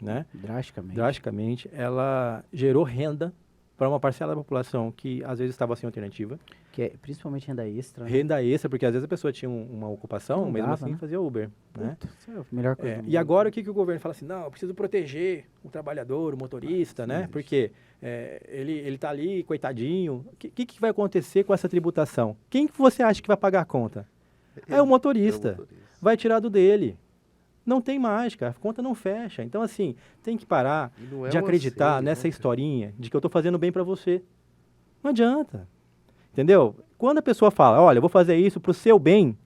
Speaker 3: né? Drasticamente. Ela gerou renda para uma parcela da população que às vezes estava sem alternativa.
Speaker 1: Que é principalmente renda extra. Né?
Speaker 3: Renda extra, porque às vezes a pessoa tinha uma ocupação, mesmo
Speaker 1: dava,
Speaker 3: assim
Speaker 1: né?
Speaker 3: fazia Uber, né?
Speaker 1: Isso é a melhor coisa do mundo.
Speaker 3: E agora o que o governo fala assim, não, eu preciso proteger o trabalhador, o motorista, né? Porque ele está ali, coitadinho. O que vai acontecer com essa tributação? Quem que você acha que vai pagar a conta? É o motorista. Vai tirar do dele. Não tem mágica, a conta não fecha. Então, assim, tem que parar de acreditar nessa historinha de que eu estou fazendo bem para você. Não adianta. Entendeu? Quando a pessoa fala, olha, eu vou fazer isso para o seu bem,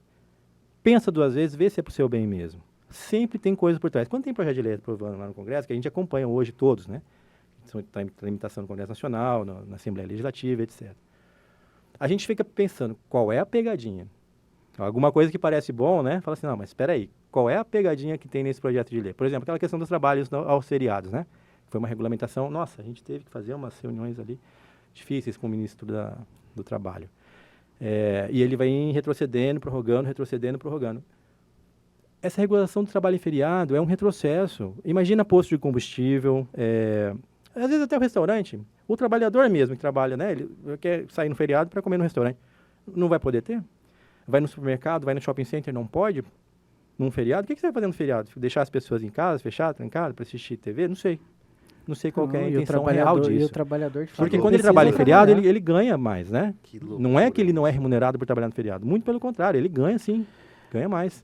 Speaker 3: pensa duas vezes, vê se é para o seu bem mesmo. Sempre tem coisa por trás. Quando tem projeto de lei aprovando lá no Congresso, que a gente acompanha hoje todos, né? Está em tramitação no Congresso Nacional, na Assembleia Legislativa, etc. A gente fica pensando, qual é a pegadinha? Alguma coisa que parece bom, né? Fala assim, não, mas espera aí, qual é a pegadinha que tem nesse projeto de lei? Por exemplo, aquela questão dos trabalhos aos feriados, né? Foi uma regulamentação, nossa, a gente teve que fazer umas reuniões ali difíceis com o ministro do Trabalho. E ele vai retrocedendo, prorrogando. Essa regulação do trabalho em feriado é um retrocesso. Imagina posto de combustível, às vezes até o restaurante. O trabalhador mesmo que trabalha, né? Ele quer sair no feriado para comer no restaurante. Não vai poder ter? Vai no supermercado, vai no shopping center, não pode? Num feriado? O que você vai fazer no feriado? Deixar as pessoas em casa, fechar, trancado, para assistir TV? Não sei. Não sei qual é a intenção real disso.
Speaker 1: E o trabalhador de fato,
Speaker 3: porque quando ele trabalha em feriado, ele ganha mais, né? Não é que ele não é remunerado por trabalhar no feriado. Muito pelo contrário, ele ganha sim. Ganha mais.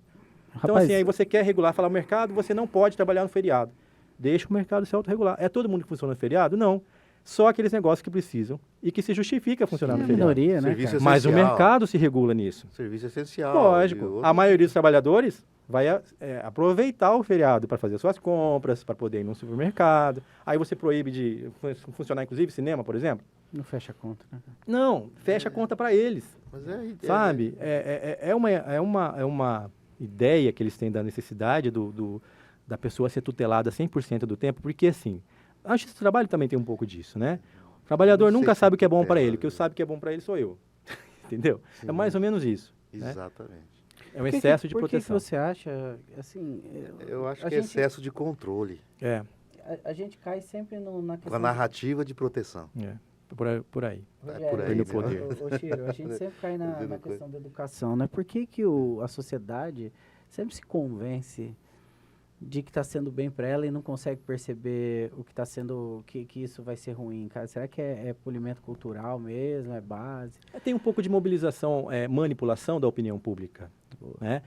Speaker 3: Então, assim, aí você quer regular, falar o mercado, você não pode trabalhar no feriado. Deixa o mercado se autorregular. É todo mundo que funciona no feriado? Não. Só aqueles negócios que precisam e que se justifica funcionar no feriado.
Speaker 1: Minoria, né,
Speaker 2: Serviço
Speaker 3: Mas o
Speaker 2: essencial.
Speaker 3: mercado se regula nisso.
Speaker 2: Serviço essencial.
Speaker 3: Lógico. A maioria dos trabalhadores vai aproveitar o feriado para fazer suas compras, para poder ir no supermercado. Aí você proíbe de funcionar, inclusive, cinema, por exemplo?
Speaker 1: Não fecha a conta, né?
Speaker 3: Não, fecha a conta para eles.
Speaker 2: Mas
Speaker 3: Sabe? É uma ideia que eles têm da necessidade da pessoa ser tutelada 100% do tempo, porque assim, acho que esse trabalho também tem um pouco disso, né? O trabalhador
Speaker 2: Não sei
Speaker 3: nunca
Speaker 2: se
Speaker 3: sabe o que é bom
Speaker 2: tutela,
Speaker 3: para ele, o que
Speaker 2: viu?
Speaker 3: sabe que é bom para ele sou eu. Entendeu?
Speaker 2: Sim.
Speaker 3: É mais ou menos isso. Né?
Speaker 2: Exatamente.
Speaker 3: É um excesso de
Speaker 1: Por que
Speaker 3: proteção.
Speaker 1: você acha, assim...
Speaker 2: Eu acho
Speaker 1: a
Speaker 2: que é
Speaker 1: gente-
Speaker 2: excesso de controle,
Speaker 3: É,
Speaker 1: A gente cai sempre na questão...
Speaker 2: com a narrativa de proteção.
Speaker 3: por aí.
Speaker 1: Rogério,
Speaker 2: por aí,
Speaker 3: Pelo
Speaker 2: né?
Speaker 3: poder.
Speaker 1: Ô, Chiro, a gente sempre cai na
Speaker 2: Fazendo
Speaker 1: questão da educação, né? Por que a sociedade sempre se convence de que está sendo bem para ela e não consegue perceber o que está sendo, que isso vai ser ruim, cara? Será que é polimento cultural mesmo, é base?
Speaker 3: Tem um pouco de mobilização, manipulação da opinião pública. Né?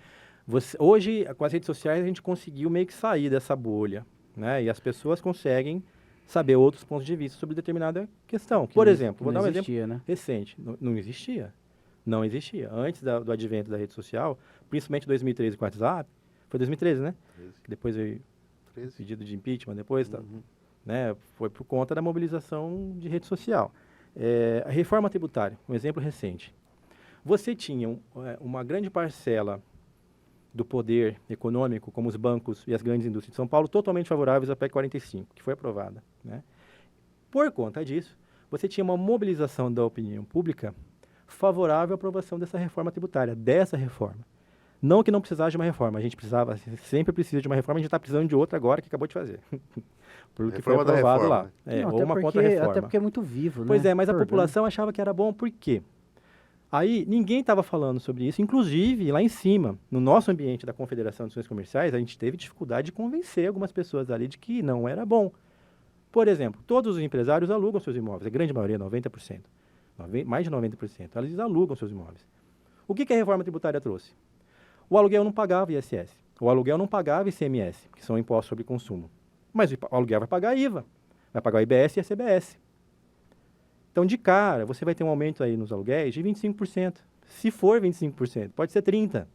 Speaker 3: Hoje, com as redes sociais, a gente conseguiu meio que sair dessa bolha. Né? E as pessoas conseguem saber outros pontos de vista sobre determinada questão. Por exemplo, vou dar um exemplo
Speaker 1: existia, né?
Speaker 3: recente. Não existia. Não existia. Antes do advento da rede social, principalmente em 2013 com o WhatsApp, foi 2013, né? Que depois veio
Speaker 2: 13.
Speaker 3: pedido de impeachment, depois,
Speaker 2: Uhum.
Speaker 3: né? Foi por conta da mobilização de rede social. A reforma tributária, um exemplo recente. Você tinha uma grande parcela do poder econômico, como os bancos e as grandes indústrias de São Paulo, totalmente favoráveis à PEC 45, que foi aprovada. Né? Por conta disso, você tinha uma mobilização da opinião pública favorável à aprovação dessa reforma tributária, dessa reforma. Não que não precisasse de uma reforma, a gente sempre precisa de uma reforma, a gente está precisando de outra agora que acabou de fazer. Por que foi
Speaker 2: Reforma da
Speaker 3: aprovado
Speaker 2: reforma.
Speaker 3: lá.
Speaker 1: Não,
Speaker 3: Ou uma contra-reforma.
Speaker 1: até porque é muito vivo, né?
Speaker 3: Pois é, mas a
Speaker 1: Orgânico.
Speaker 3: população achava que era bom, por quê? Aí ninguém estava falando sobre isso, inclusive lá em cima, no nosso ambiente da Confederação de Ações Comerciais, a gente teve dificuldade de convencer algumas pessoas ali de que não era bom. Por exemplo, todos os empresários alugam seus imóveis, a grande maioria, 90%, mais de 90%, eles alugam seus imóveis. O que a reforma tributária trouxe? O aluguel não pagava ISS, o aluguel não pagava ICMS, que são impostos sobre consumo, mas o aluguel vai pagar IVA, vai pagar o IBS e a CBS. Então, de cara, você vai ter um aumento aí nos aluguéis de 25%. Se for 25%, pode ser 30%.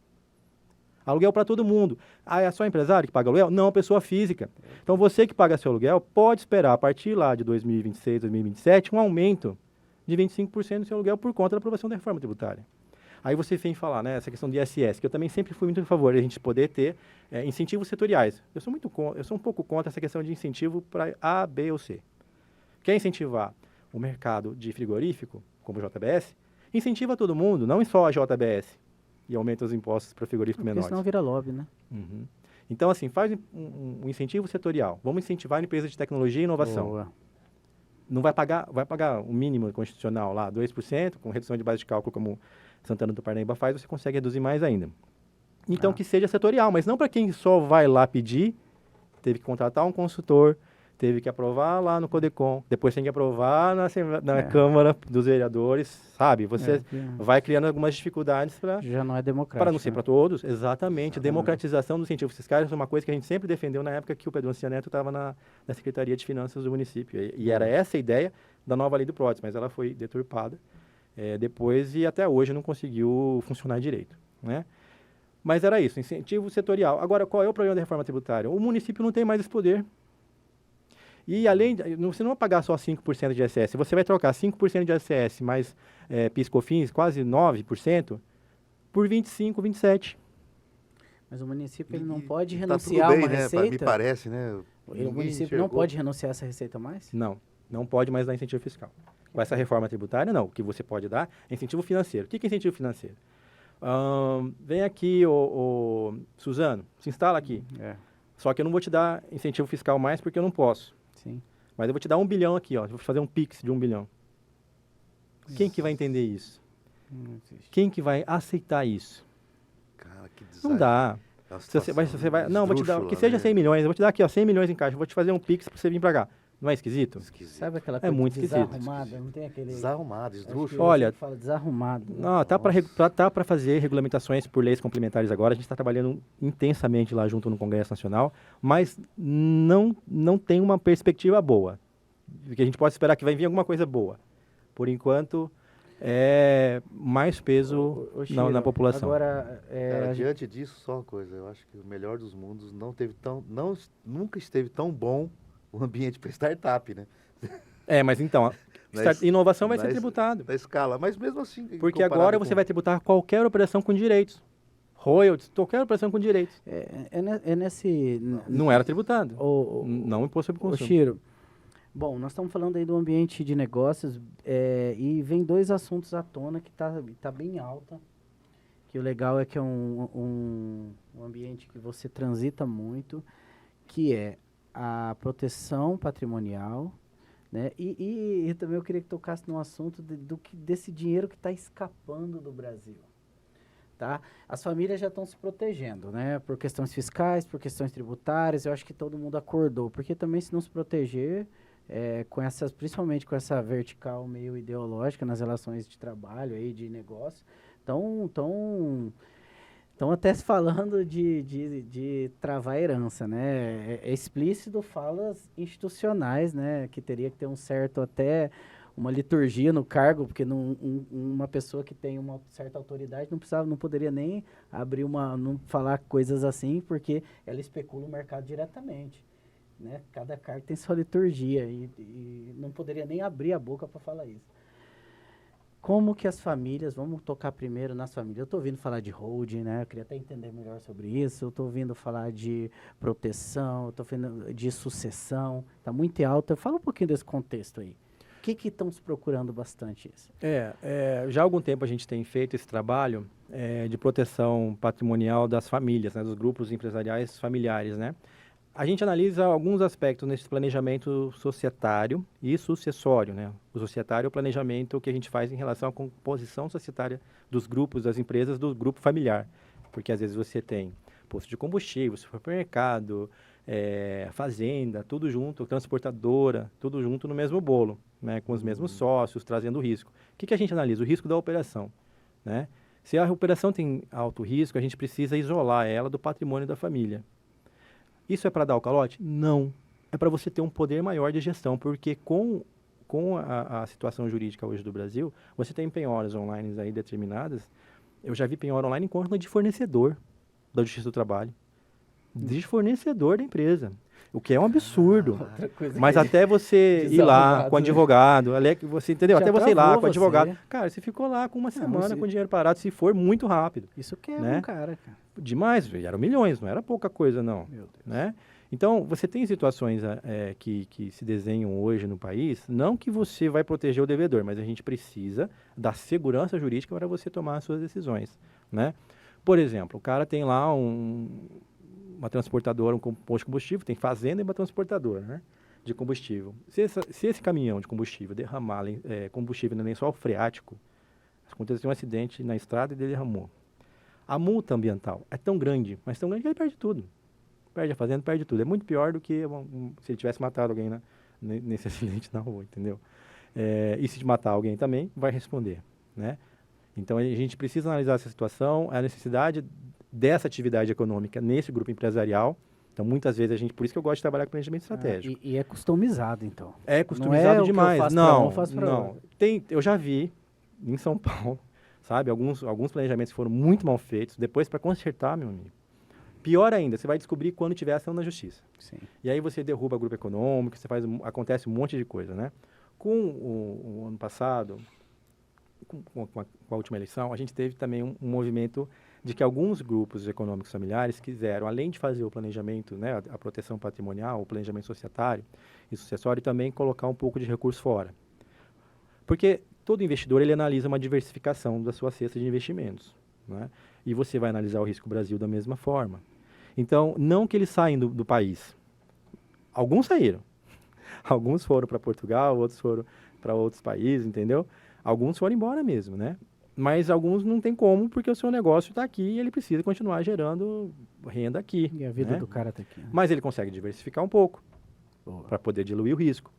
Speaker 3: Aluguel para todo mundo. Ah, é só empresário que paga aluguel? Não, pessoa física. Então, você que paga seu aluguel pode esperar, a partir lá de 2026, 2027, um aumento de 25% no seu aluguel por conta da aprovação da reforma tributária. Aí você vem falar, né, essa questão de ISS, que eu também sempre fui muito a favor de a gente poder ter incentivos setoriais. Eu sou um pouco contra essa questão de incentivo para A, B ou C. Quer incentivar o mercado de frigorífico, como o JBS, incentiva todo mundo, não só a JBS, e aumenta os impostos para frigoríficos
Speaker 1: Porque
Speaker 3: menores.
Speaker 1: senão vira lobby, né?
Speaker 3: Uhum. Então, assim, faz um incentivo setorial. Vamos incentivar empresas de tecnologia e inovação.
Speaker 1: Boa.
Speaker 3: Não vai pagar o mínimo constitucional lá, 2%, com redução de base de cálculo, como Santana do Parnaíba faz, você consegue reduzir mais ainda. Então, que seja setorial, mas não para quem só vai lá pedir, teve que contratar um consultor, teve que aprovar lá no CODECON, depois tem que aprovar na Câmara dos Vereadores, sabe? Você vai criando algumas dificuldades
Speaker 1: Já não é democrático.
Speaker 3: para não ser
Speaker 1: né?
Speaker 3: para todos. Exatamente. Democratização dos incentivos fiscais é uma coisa que a gente sempre defendeu na época que o Pedro Anciano Neto estava na Secretaria de Finanças do município. E era essa a ideia da nova lei do PRODES, mas ela foi deturpada depois e até hoje não conseguiu funcionar direito, né? Mas era isso, incentivo setorial. Agora, qual é o problema da reforma tributária? O município não tem mais esse poder. E além, você não vai pagar só 5% de ISS, você vai trocar 5% de ISS mais PIS/COFINS, quase 9%, por 25%, 27%.
Speaker 1: Mas o município ele não
Speaker 2: E
Speaker 1: pode
Speaker 2: tá
Speaker 1: renunciar
Speaker 2: tudo bem,
Speaker 1: a uma
Speaker 2: né?
Speaker 1: receita?
Speaker 2: Me parece, né?
Speaker 1: O
Speaker 2: Ninguém
Speaker 1: município não
Speaker 2: enxergou.
Speaker 1: pode renunciar a essa receita mais?
Speaker 3: Não pode mais dar incentivo fiscal. Com essa reforma tributária, não. O que você pode dar é incentivo financeiro. O que é incentivo financeiro? Vem aqui, Suzano, se instala aqui. Só que eu não vou te dar incentivo fiscal mais porque eu não posso.
Speaker 1: Sim.
Speaker 3: Mas eu vou te dar 1 bilhão aqui, ó. Eu vou fazer um Pix de 1 bilhão. Quem que vai entender isso?
Speaker 1: Não existe.
Speaker 3: Quem que vai aceitar isso?
Speaker 2: Cara, que
Speaker 3: Não dá.
Speaker 2: É uma
Speaker 3: Você vai, não, vou te dar, que
Speaker 2: esdrúxula,
Speaker 3: seja
Speaker 2: né?
Speaker 3: 100 milhões, eu vou te dar aqui, ó, 100 milhões em caixa, eu vou te fazer um Pix pra você vir pra cá. Não é esquisito?
Speaker 2: Esquisito.
Speaker 1: Sabe aquela
Speaker 3: É
Speaker 1: coisa
Speaker 3: muito esquisito.
Speaker 1: desarrumada? Não tem aquele...
Speaker 2: Desarrumado,
Speaker 1: Acho que
Speaker 2: esdrúxula.
Speaker 3: Olha,
Speaker 1: você fala desarrumado. né?
Speaker 3: Não, tá para fazer regulamentações por leis complementares agora, a gente está trabalhando intensamente lá junto no Congresso Nacional, mas não tem uma perspectiva boa. Que a gente pode esperar que vai vir alguma coisa boa. Por enquanto, mais peso
Speaker 1: Chiro,
Speaker 3: na população.
Speaker 1: Agora,
Speaker 2: Cara, diante disso, só uma coisa, eu acho que o melhor dos mundos nunca esteve tão bom o ambiente para startup, né?
Speaker 3: Mas então, inovação vai ser tributado.
Speaker 2: Na escala, mas mesmo assim...
Speaker 3: Porque agora você vai tributar qualquer operação com direitos. Royalties, qualquer operação com direitos. Não era tributado. Não imposto sobre consumo.
Speaker 1: Chiro, bom, nós estamos falando aí do ambiente de negócios e vem dois assuntos à tona que tá bem alta. Que o legal é que é um ambiente que você transita muito, que é a proteção patrimonial, né? E também eu queria que tocasse no assunto desse dinheiro que está escapando do Brasil. Tá? As famílias já estão se protegendo, né? Por questões fiscais, por questões tributárias, eu acho que todo mundo acordou, porque também se não se proteger, principalmente com essa vertical meio ideológica nas relações de trabalho, aí, de negócio, estão até se falando de travar a herança, né? É explícito falas institucionais, né? Que teria que ter um certo até uma liturgia no cargo, porque uma pessoa que tem uma certa autoridade não poderia nem não falar coisas assim, porque ela especula o mercado diretamente, né? Cada cargo tem sua liturgia e não poderia nem abrir a boca para falar isso. Como que as famílias, vamos tocar primeiro nas famílias. Eu estou ouvindo falar de holding, né? Eu queria até entender melhor sobre isso. Eu estou ouvindo falar de proteção, eu estou ouvindo de sucessão. Está muito alta. Fala um pouquinho desse contexto aí. O que estão se procurando bastante isso?
Speaker 3: Já há algum tempo a gente tem feito esse trabalho de proteção patrimonial das famílias, né? Dos grupos empresariais familiares, né? A gente analisa alguns aspectos nesse planejamento societário e sucessório, né? O societário é o planejamento que a gente faz em relação à composição societária dos grupos, das empresas, do grupo familiar. Porque às vezes você tem posto de combustível, supermercado, fazenda, tudo junto, transportadora, tudo junto no mesmo bolo, né? Com os mesmos sócios, trazendo risco. O que a gente analisa? O risco da operação, né? Se a operação tem alto risco, a gente precisa isolar ela do patrimônio da família. Isso é para dar o calote? Não. É para você ter um poder maior de gestão, porque com a situação jurídica hoje do Brasil, você tem penhoras online aí determinadas. Eu já vi penhora online em conta de fornecedor da Justiça do Trabalho. De fornecedor da empresa. O que é um absurdo. Mas até você ir lá com o advogado, você entendeu? Até você ir lá com o advogado. Cara, você ficou lá com uma semana com dinheiro parado, se for muito rápido.
Speaker 1: Isso quebra um cara.
Speaker 3: Demais, eram milhões, não era pouca coisa, não. Meu Deus. Né? Então, você tem situações que se desenham hoje no país, não que você vai proteger o devedor, mas a gente precisa da segurança jurídica para você tomar as suas decisões. Né? Por exemplo, o cara tem lá uma transportadora, um posto de combustível, tem fazenda e uma transportadora, né, de combustível. Se esse caminhão de combustível derramar combustível no lençol freático, aconteceu um acidente na estrada e ele derramou. A multa ambiental é tão grande, mas tão grande que ele perde tudo. Perde a fazenda, perde tudo. É muito pior do que se ele tivesse matado alguém nesse acidente na rua, entendeu? E se matar alguém também, vai responder, né? Então, a gente precisa analisar essa situação, a necessidade dessa atividade econômica nesse grupo empresarial. Então, muitas vezes, por isso que eu gosto de trabalhar com planejamento estratégico.
Speaker 1: E é customizado, então?
Speaker 3: É customizado demais. Não. Eu já vi em São Paulo, sabe, alguns planejamentos foram muito mal feitos. Depois, para consertar, meu amigo, pior ainda, você vai descobrir quando tiver ação na justiça.
Speaker 1: Sim.
Speaker 3: E aí você derruba grupo econômico, acontece um monte de coisa, né? Com o ano passado, com a última eleição, a gente teve também um movimento de que alguns grupos econômicos familiares quiseram, além de fazer o planejamento, né, a proteção patrimonial, o planejamento societário e sucessório, também colocar um pouco de recurso fora. Porque todo investidor ele analisa uma diversificação da sua cesta de investimentos, né? E você vai analisar o risco Brasil da mesma forma. Então, não que eles saem do país. Alguns saíram. Alguns foram para Portugal, outros foram para outros países, entendeu? Alguns foram embora mesmo, né? Mas alguns não tem como, porque o seu negócio está aqui e ele precisa continuar gerando renda aqui.
Speaker 1: E a vida do cara está aqui. Né?
Speaker 3: Mas ele consegue diversificar um pouco para poder diluir o risco.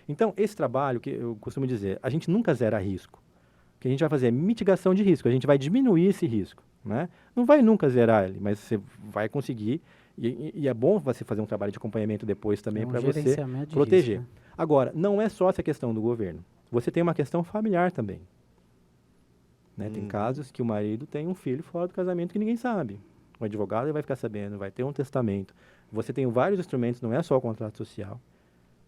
Speaker 3: Então, esse trabalho, que eu costumo dizer, a gente nunca zera risco. O que a gente vai fazer é mitigação de risco. A gente vai diminuir esse risco, né? Não vai nunca zerar ele, mas você vai conseguir. E é bom você fazer um trabalho de acompanhamento depois também para você proteger.
Speaker 1: Risco, né?
Speaker 3: Agora, não é só essa questão do governo. Você tem uma questão familiar também. né? Tem casos que o marido tem um filho fora do casamento que ninguém sabe. O advogado vai ficar sabendo, vai ter um testamento. Você tem vários instrumentos, não é só o contrato social,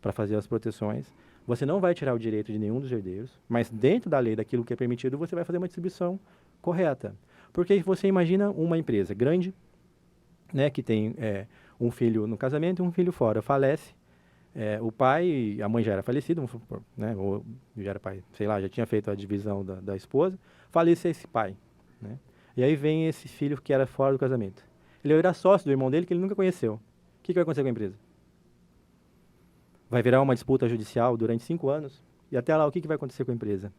Speaker 3: para fazer as proteções. Você não vai tirar o direito de nenhum dos herdeiros, mas dentro da lei, daquilo que é permitido, você vai fazer uma distribuição correta. Porque você imagina uma empresa grande, né, que tem um filho no casamento e um filho fora, falece, o pai, a mãe já era falecida, vamos supor, né, ou já era pai, sei lá, já tinha feito a divisão da esposa, falece esse pai, né, e aí vem esse filho que era fora do casamento. Ele era sócio do irmão dele que ele nunca conheceu. O que vai acontecer com a empresa? Vai virar uma disputa judicial durante 5 anos, e até lá o que vai acontecer com a empresa?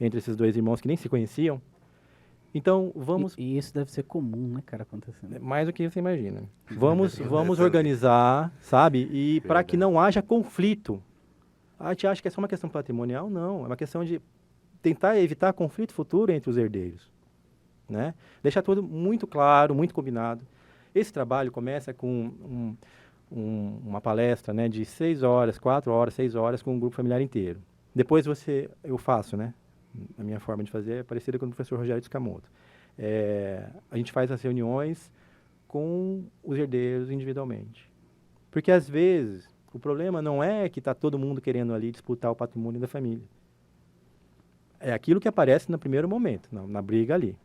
Speaker 3: Entre esses dois irmãos que nem se conheciam. Então, vamos...
Speaker 1: E isso deve ser comum, né, cara, acontecendo.
Speaker 3: Mais do que você imagina. Vamos organizar, sabe? E para que não haja conflito. A gente acha que é só uma questão patrimonial? Não, é uma questão de tentar evitar conflito futuro entre os herdeiros, né? Deixar tudo muito claro, muito combinado. Esse trabalho começa com uma palestra, né, de 6 horas, 4 horas, 6 horas com o grupo familiar inteiro. Depois eu faço, né? A minha forma de fazer é parecida com o professor Rogério Tsukamoto. A gente faz as reuniões com os herdeiros individualmente. Porque, às vezes, o problema não é que está todo mundo querendo ali disputar o patrimônio da família. É aquilo que aparece no primeiro momento, na briga ali.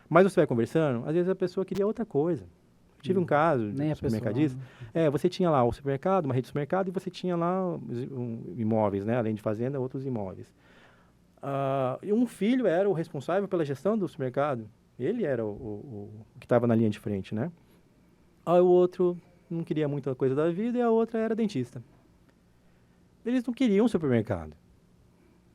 Speaker 3: Mas você vai conversando, às vezes a pessoa queria outra coisa. Eu tive um caso de supermercadista. Você tinha lá o supermercado, uma rede de supermercado, e você tinha lá imóveis, né? Além de fazenda, outros imóveis. E um filho era o responsável pela gestão do supermercado. Ele era o que estava na linha de frente, né? Aí o outro não queria muita coisa da vida e a outra era dentista. Eles não queriam um supermercado,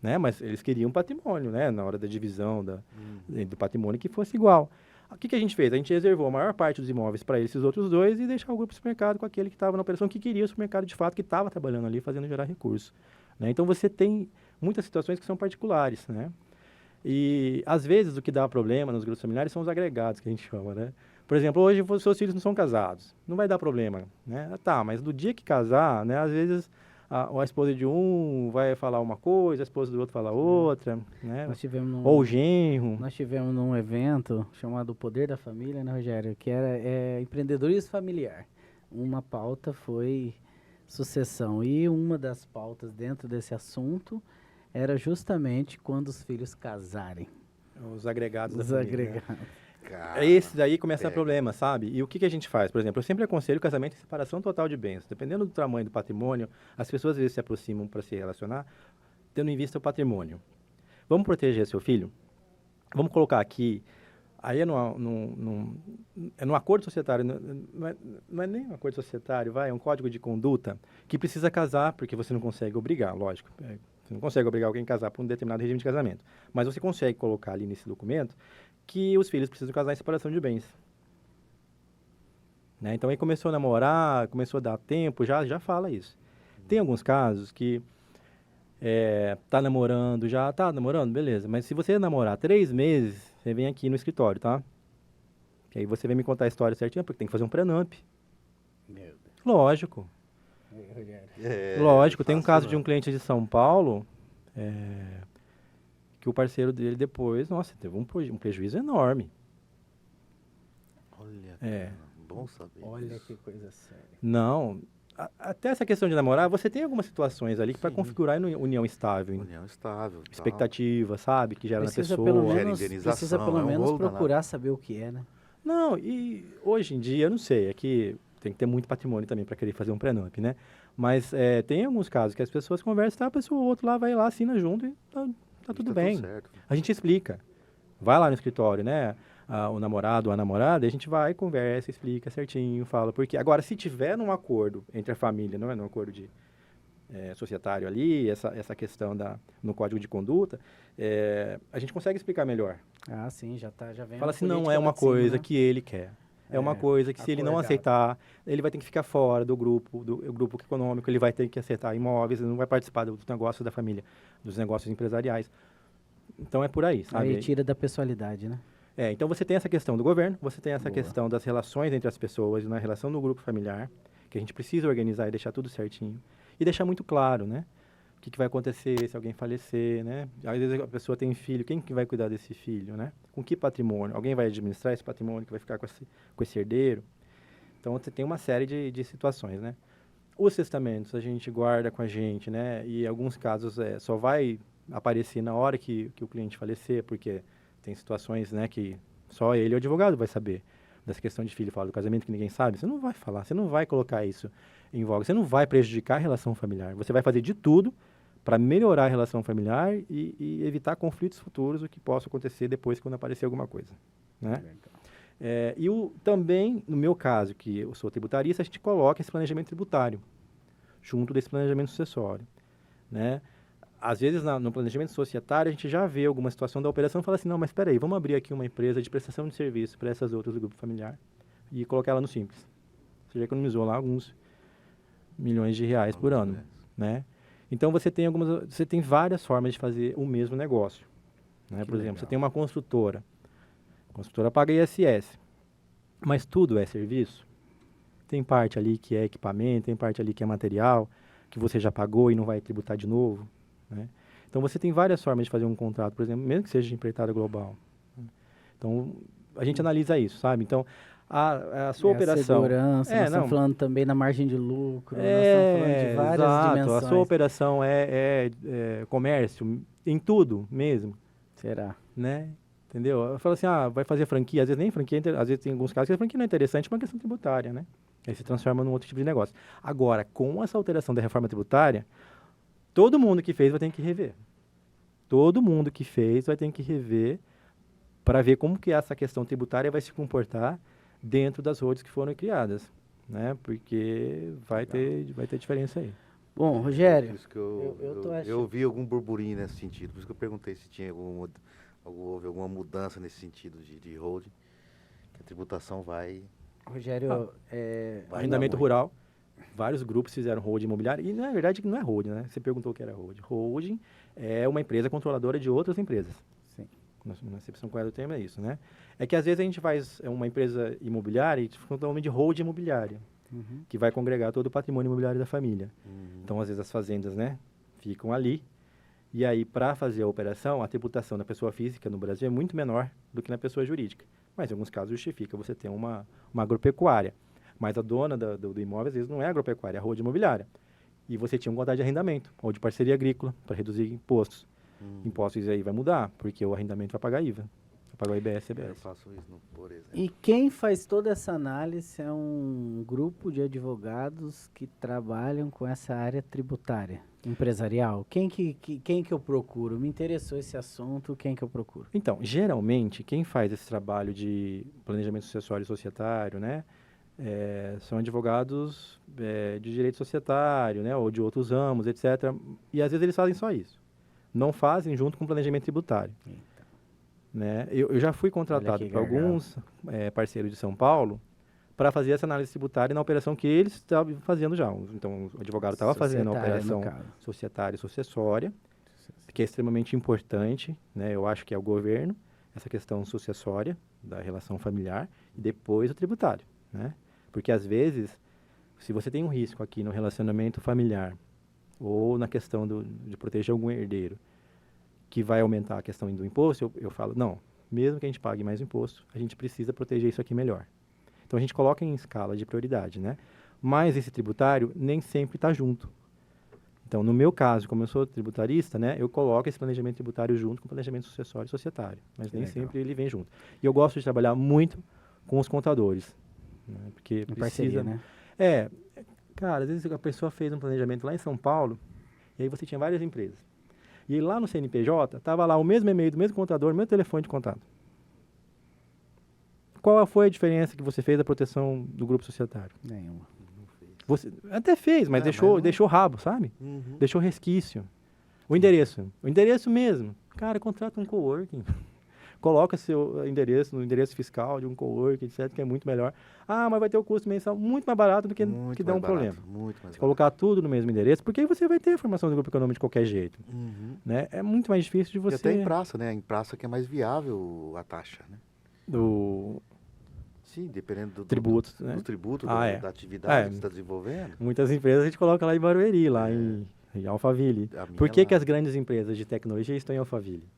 Speaker 3: né? Mas eles queriam patrimônio, né? Na hora da divisão do patrimônio que fosse igual. O que a gente fez? A gente reservou a maior parte dos imóveis para esses outros dois e deixar o grupo supermercado com aquele que estava na operação, que queria o supermercado de fato, que estava trabalhando ali, fazendo gerar recursos, né? Então você tem muitas situações que são particulares, né? E, às vezes, o que dá problema nos grupos familiares são os agregados, que a gente chama, né? Por exemplo, hoje seus filhos não são casados, não vai dar problema, né? Tá, mas do dia que casar, né? Às vezes, a esposa de um vai falar uma coisa, a esposa do outro fala outra, né? Ou o genro.
Speaker 1: Nós tivemos num evento chamado Poder da Família, né, Rogério? Que era empreendedorismo familiar. Uma pauta foi sucessão. E uma das pautas dentro desse assunto era justamente quando os filhos casarem.
Speaker 3: Os agregados da
Speaker 1: Os
Speaker 3: família,
Speaker 1: agregados.
Speaker 3: né? Esse daí começa a dar problema, sabe? E o que a gente faz? Por exemplo, eu sempre aconselho casamento e separação total de bens. Dependendo do tamanho do patrimônio, as pessoas às vezes se aproximam para se relacionar, tendo em vista o patrimônio. Vamos proteger seu filho? Vamos colocar aqui, aí é no acordo societário, não é nem um acordo societário, é um código de conduta que precisa casar, porque você não consegue obrigar, lógico. Você não consegue obrigar alguém a casar por um determinado regime de casamento. Mas você consegue colocar ali nesse documento que os filhos precisam casar em separação de bens. Né? Então, aí começou a namorar, começou a dar tempo, já fala isso. Tem alguns casos que tá namorando, beleza. Mas se você namorar 3 meses, você vem aqui no escritório, tá? Que aí você vem me contar a história certinha, porque tem que fazer um prenup.
Speaker 1: Meu Deus.
Speaker 3: Lógico. Lógico, tem um caso de um cliente de São Paulo, que o parceiro dele depois, nossa, teve um prejuízo enorme.
Speaker 2: Olha, bom saber.
Speaker 1: Olha que coisa séria.
Speaker 3: Não, até essa questão de namorar, você tem algumas situações ali que para configurar união estável.
Speaker 2: União estável.
Speaker 3: Expectativa, sabe? Que gera na pessoa.
Speaker 1: Precisa pelo menos procurar saber o que é, né?
Speaker 3: Não, e hoje em dia, eu não sei, é que tem que ter muito patrimônio também para querer fazer um prenup, né? Mas tem alguns casos que as pessoas conversam, tá, a pessoa, o outro lá vai lá, assina junto e tá tudo bem.
Speaker 2: Tudo certo.
Speaker 3: A gente explica. Vai lá no escritório, né? O namorado ou a namorada, a gente vai, conversa, explica certinho, fala. Porque agora, se tiver num acordo entre a família, não é num acordo de societário ali, essa questão no código de conduta, a gente consegue explicar melhor.
Speaker 1: Ah, sim, já vem.
Speaker 3: Fala assim, não é uma coisa que ele quer. É uma coisa que, se ele não aceitar, ele vai ter que ficar fora do grupo econômico, ele vai ter que aceitar imóveis, ele não vai participar dos negócios da família, dos negócios empresariais. Então, é por aí, sabe?
Speaker 1: Aí tira da pessoalidade, né?
Speaker 3: Então, você tem essa questão do governo, você tem essa questão das relações entre as pessoas, na relação do grupo familiar, que a gente precisa organizar e deixar tudo certinho. E deixar muito claro, né? que vai acontecer se alguém falecer, né? Às vezes a pessoa tem filho, quem que vai cuidar desse filho, né? Com que patrimônio? Alguém vai administrar esse patrimônio que vai ficar com esse herdeiro? Então, você tem uma série de situações, né? Os testamentos a gente guarda com a gente, né? E em alguns casos só vai aparecer na hora que o cliente falecer, porque tem situações, né, que só ele, o advogado, vai saber. Dessa questão de filho, fala do casamento que ninguém sabe, você não vai falar, você não vai colocar isso em voga, você não vai prejudicar a relação familiar. Você vai fazer de tudo para melhorar a relação familiar e evitar conflitos futuros, o que possa acontecer depois quando aparecer alguma coisa, né? Também, no meu caso, que eu sou tributarista, a gente coloca esse planejamento tributário junto desse planejamento sucessório, né? Às vezes, no planejamento societário, a gente já vê alguma situação da operação e fala assim, não, mas espera aí, vamos abrir aqui uma empresa de prestação de serviço para essas outras do grupo familiar e colocar ela no Simples. Você já economizou lá alguns milhões de reais por ano, né? Então, você tem várias formas de fazer o mesmo negócio, né? Por exemplo, você tem uma construtora. A construtora paga ISS, mas tudo é serviço. Tem parte ali que é equipamento, tem parte ali que é material, que você já pagou e não vai tributar de novo, né? Então, você tem várias formas de fazer um contrato, por exemplo, mesmo que seja de empreitada global, né? Então, a gente analisa isso, sabe? Então, a sua operação...
Speaker 1: A segurança, nós estamos falando também da margem de lucro, nós estamos falando de várias dimensões.
Speaker 3: A sua operação é comércio, em tudo mesmo.
Speaker 1: Será?
Speaker 3: Né? Entendeu? Eu falo assim, vai fazer franquia, às vezes nem franquia, às vezes tem alguns casos que a franquia não é interessante, mas é uma questão tributária, né? Aí se transforma num outro tipo de negócio. Agora, com essa alteração da reforma tributária, todo mundo que fez vai ter que rever. Todo mundo que fez vai ter que rever para ver como que essa questão tributária vai se comportar dentro das roads que foram criadas, né? Porque vai ter diferença aí.
Speaker 1: Bom, Rogério,
Speaker 2: Por isso que eu ouvi algum burburinho nesse sentido, por isso que eu perguntei se tinha houve alguma mudança nesse sentido de holding, que a tributação vai...
Speaker 1: Rogério,
Speaker 3: arrendamento rural, vários grupos fizeram holding imobiliário, e na verdade não é holding, né? Você perguntou o que era holding. Holding é uma empresa controladora de outras empresas.
Speaker 1: Sim.
Speaker 3: Na acepção correta do termo é isso, né? É que às vezes a gente faz uma empresa imobiliária e fica com o nome de holding imobiliária, que vai congregar todo o patrimônio imobiliário da família. Então, às vezes as fazendas, né, ficam ali. E aí, para fazer a operação, a tributação da pessoa física no Brasil é muito menor do que na pessoa jurídica. Mas, em alguns casos, justifica você ter uma agropecuária. Mas a dona do imóvel, às vezes, não é agropecuária, é a holding imobiliária. E você tinha um contrato de arrendamento ou de parceria agrícola para reduzir impostos. Impostos aí vai mudar, porque o arrendamento vai pagar IVA, vai pagar o IBS e CBS.
Speaker 2: Eu faço isso, por exemplo.
Speaker 1: E quem faz toda essa análise é um grupo de advogados que trabalham com essa área tributária, empresarial. Quem que eu procuro? Me interessou esse assunto, quem que eu procuro?
Speaker 3: Então, geralmente, quem faz esse trabalho de planejamento sucessório e societário, né, são advogados de direito societário, né, ou de outros ramos, etc. E, às vezes, eles fazem só isso. Não fazem junto com o planejamento tributário.
Speaker 1: Eita.
Speaker 3: Né? Eu já fui contratado por alguns parceiros de São Paulo para fazer essa análise tributária na operação que eles estavam fazendo já. Então, o advogado estava fazendo a operação societária e sucessória, que é extremamente importante, né? Eu acho que é o governo, essa questão sucessória da relação familiar, e depois o tributário, né? Porque, às vezes, se você tem um risco aqui no relacionamento familiar ou na questão de proteger algum herdeiro, que vai aumentar a questão do imposto, eu falo, não, mesmo que a gente pague mais imposto, a gente precisa proteger isso aqui melhor. Então, a gente coloca em escala de prioridade, né? Mas esse tributário nem sempre está junto. Então, no meu caso, como eu sou tributarista, né, eu coloco esse planejamento tributário junto com o planejamento sucessório e societário, mas nem sempre ele vem junto. E eu gosto de trabalhar muito com os contadores, né, porque
Speaker 1: em parceria, né?
Speaker 3: Cara, às vezes a pessoa fez um planejamento lá em São Paulo, e aí você tinha várias empresas. E lá no CNPJ, estava lá o mesmo e-mail do mesmo contador, o mesmo telefone de contato. Qual foi a diferença que você fez da proteção do grupo societário?
Speaker 1: Nenhuma.
Speaker 3: Você até fez, mas deixou rabo, sabe? Deixou resquício. O endereço mesmo. Cara, contrata um coworking. Coloca seu endereço no endereço fiscal de um coworking, etc., que é muito melhor. Ah, mas vai ter o custo mensal muito mais barato do que dar um problema. Se colocar tudo no mesmo endereço, porque aí você vai ter a informação do grupo econômico de qualquer jeito. Né? É muito mais difícil de você...
Speaker 2: E até em praça, né? Em praça que é mais viável a taxa, né? Sim, dependendo do
Speaker 3: tributo, né?
Speaker 2: Do tributo, da atividade que você está desenvolvendo.
Speaker 3: Muitas empresas a gente coloca lá em Barueri, lá em Em Alphaville.
Speaker 2: A minha
Speaker 3: Por que,
Speaker 2: lá.
Speaker 3: que as grandes empresas de tecnologia estão em Alphaville?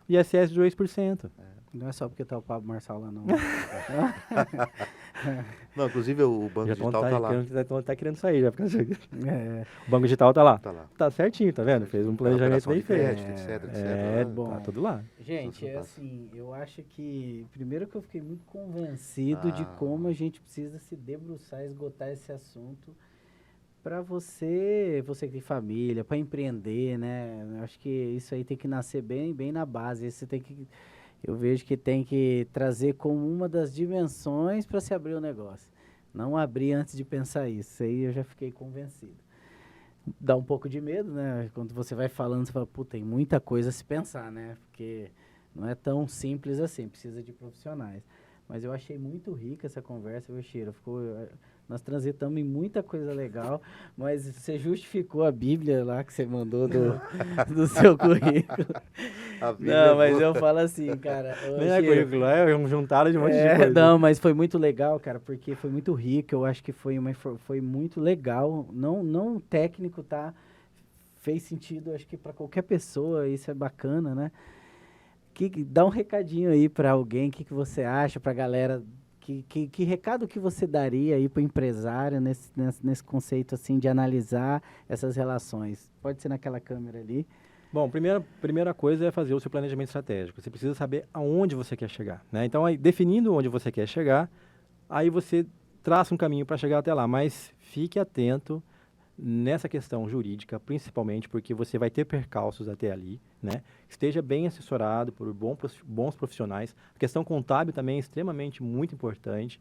Speaker 3: ISS de 2%.
Speaker 1: Não é só porque tá o Pablo Marçal lá, não.
Speaker 2: Não, inclusive o Banco
Speaker 3: Já
Speaker 2: Digital tá lá.
Speaker 3: tá querendo sair, já fica...
Speaker 1: É,
Speaker 3: O Banco Digital tá lá.
Speaker 2: Tá lá.
Speaker 3: Tá certinho, tá vendo? Fez um planejamento
Speaker 2: Operação
Speaker 3: bem
Speaker 2: de
Speaker 3: feito.
Speaker 2: crédito, etc, etc.
Speaker 3: É,
Speaker 1: Bom.
Speaker 3: tá tudo lá.
Speaker 1: gente, é
Speaker 2: Isso
Speaker 1: assim, eu acho que, primeiro que eu fiquei muito convencido de
Speaker 2: Ah.
Speaker 1: como a gente precisa se debruçar, esgotar esse assunto para você que tem família, para empreender, né? Eu acho que isso aí tem que nascer bem na base. Você tem que, eu vejo que tem que trazer como uma das dimensões para se abrir o negócio. Não abrir antes de pensar isso. Isso aí eu já fiquei convencido. Dá um pouco de medo, né? Quando você vai falando, você fala, pô, tem muita coisa a se pensar, né? Porque não é tão simples assim, precisa de profissionais. Mas eu achei muito rica essa conversa, viu, Chira? Nós transitamos em muita coisa legal, mas você justificou a Bíblia lá que você mandou do seu currículo.
Speaker 2: A Bíblia
Speaker 1: Não, mas
Speaker 2: boa.
Speaker 1: eu falo assim, cara. ô,
Speaker 3: Nem é
Speaker 1: Chira,
Speaker 3: currículo, é um juntado de um monte de coisa.
Speaker 1: não, mas foi muito legal, cara, porque foi muito rico. Eu acho que foi muito legal. Não técnico, tá? Fez sentido, acho que para qualquer pessoa, isso é bacana, né? Dá um recadinho aí para alguém, o que você acha, pra galera. Que recado que você daria aí pro empresário nesse conceito assim de analisar essas relações? Pode ser naquela câmera ali.
Speaker 3: Bom, primeira coisa é fazer o seu planejamento estratégico. Você precisa saber aonde você quer chegar, né? Então, aí, definindo onde você quer chegar, aí você traça um caminho para chegar até lá. Mas fique atento nessa questão jurídica, principalmente porque você vai ter percalços até ali, né? Esteja bem assessorado por bons profissionais. A questão contábil também é extremamente muito importante.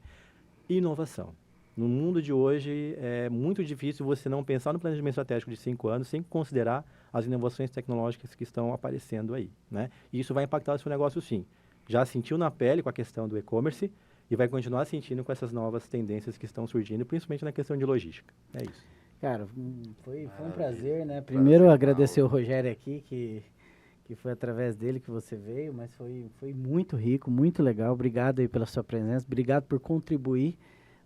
Speaker 3: E inovação. No mundo de hoje, é muito difícil você não pensar no planejamento estratégico de 5 anos sem considerar as inovações tecnológicas que estão aparecendo aí, né? E isso vai impactar o seu negócio, sim. Já sentiu na pele com a questão do e-commerce e vai continuar sentindo com essas novas tendências que estão surgindo, principalmente na questão de logística. É isso.
Speaker 1: Cara, foi um
Speaker 2: Maravilha.
Speaker 1: prazer, né? Primeiro,
Speaker 2: Prazer,
Speaker 1: agradecer o
Speaker 2: Paulo.
Speaker 1: Rogério aqui, que foi através dele que você veio, mas foi muito rico, muito legal. Obrigado aí pela sua presença, obrigado por contribuir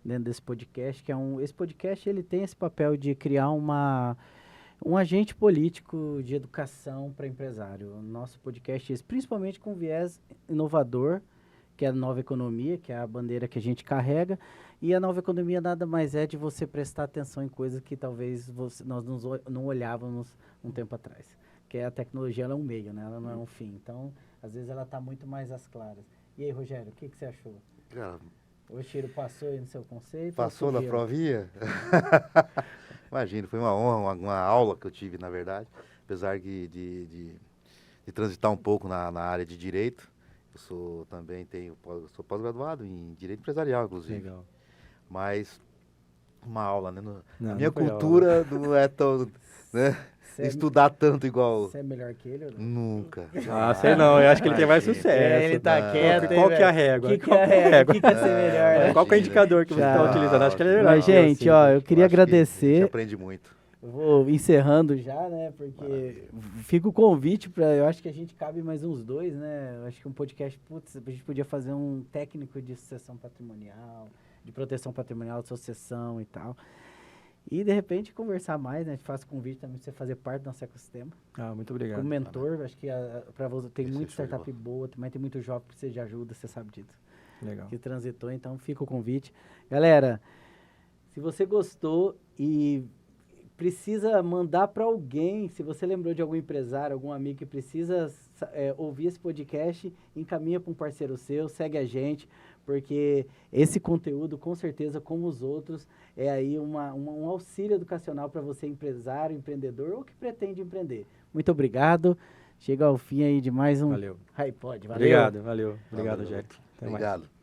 Speaker 1: dentro desse podcast, esse podcast ele tem esse papel de criar um agente político de educação para empresário. O nosso podcast, principalmente com viés inovador, que é a nova economia, que é a bandeira que a gente carrega, e a nova economia nada mais é de você prestar atenção em coisas que talvez nós não olhávamos um tempo atrás. Que a tecnologia ela é um meio, né? Ela não é um fim. Então, às vezes ela está muito mais às claras. E aí, Rogério, o que você achou?
Speaker 2: Cara,
Speaker 1: O Chiro passou aí no seu conceito?
Speaker 2: passou
Speaker 1: ou
Speaker 2: na
Speaker 1: fugiu?
Speaker 2: provinha? Imagina, foi uma honra, uma aula que eu tive, na verdade. Apesar de transitar um pouco na área de direito. Eu sou sou pós-graduado em direito empresarial, inclusive.
Speaker 3: Legal.
Speaker 2: Mas uma aula, né?
Speaker 3: Não,
Speaker 2: A minha
Speaker 3: não foi
Speaker 2: cultura não é tão, né?
Speaker 1: Cê é-
Speaker 2: Estudar tanto igual.
Speaker 1: Você é melhor que ele ou não?
Speaker 2: Nunca.
Speaker 3: Ah, sei não, eu acho que ele tem mais
Speaker 2: Imagina.
Speaker 3: sucesso.
Speaker 1: Ele tá
Speaker 2: Não.
Speaker 1: quieto, hein,
Speaker 3: Qual que é a
Speaker 1: velho?
Speaker 3: régua?
Speaker 1: Que é
Speaker 3: Qual
Speaker 1: a
Speaker 3: que é a
Speaker 1: régua? O que é ser melhor, né?
Speaker 3: Qual que é o
Speaker 2: Imagina.
Speaker 3: indicador que você está
Speaker 1: Não.
Speaker 3: utilizando? Acho que ele é melhor.
Speaker 1: Mas,
Speaker 3: que eu,
Speaker 1: gente,
Speaker 3: sim,
Speaker 1: ó, eu
Speaker 2: Eu
Speaker 1: queria
Speaker 2: acho que a gente
Speaker 1: agradecer.
Speaker 2: aprende muito.
Speaker 1: Eu vou encerrando já, né? Porque fica o convite para. Eu acho que a gente cabe mais uns 2, né? Eu acho que um podcast, putz, a gente podia fazer um técnico de sucessão patrimonial, de proteção patrimonial, de sucessão e tal. E de repente conversar mais, né? A gente faz convite também pra você fazer parte do nosso ecossistema.
Speaker 3: Ah, muito obrigado.
Speaker 1: Como mentor, acho que para você tem
Speaker 2: Isso é
Speaker 1: muita
Speaker 2: show de
Speaker 1: startup boa, mas tem muito jovem que precisa de ajuda, você sabe disso.
Speaker 3: Legal.
Speaker 1: Que transitou, então fica o convite. Galera, se você gostou e precisa mandar para alguém, se você lembrou de algum empresário, algum amigo que precisa ouvir esse podcast, encaminha para um parceiro seu, segue a gente, porque esse conteúdo, com certeza, como os outros, é aí um auxílio educacional para você, empresário, empreendedor ou que pretende empreender. Muito obrigado. Chega ao fim aí de mais um
Speaker 3: Valeu.
Speaker 1: iPod. Valeu.
Speaker 3: Obrigado, valeu. Obrigado,
Speaker 2: Valeu.
Speaker 3: Jack. Até mais.
Speaker 2: Obrigado.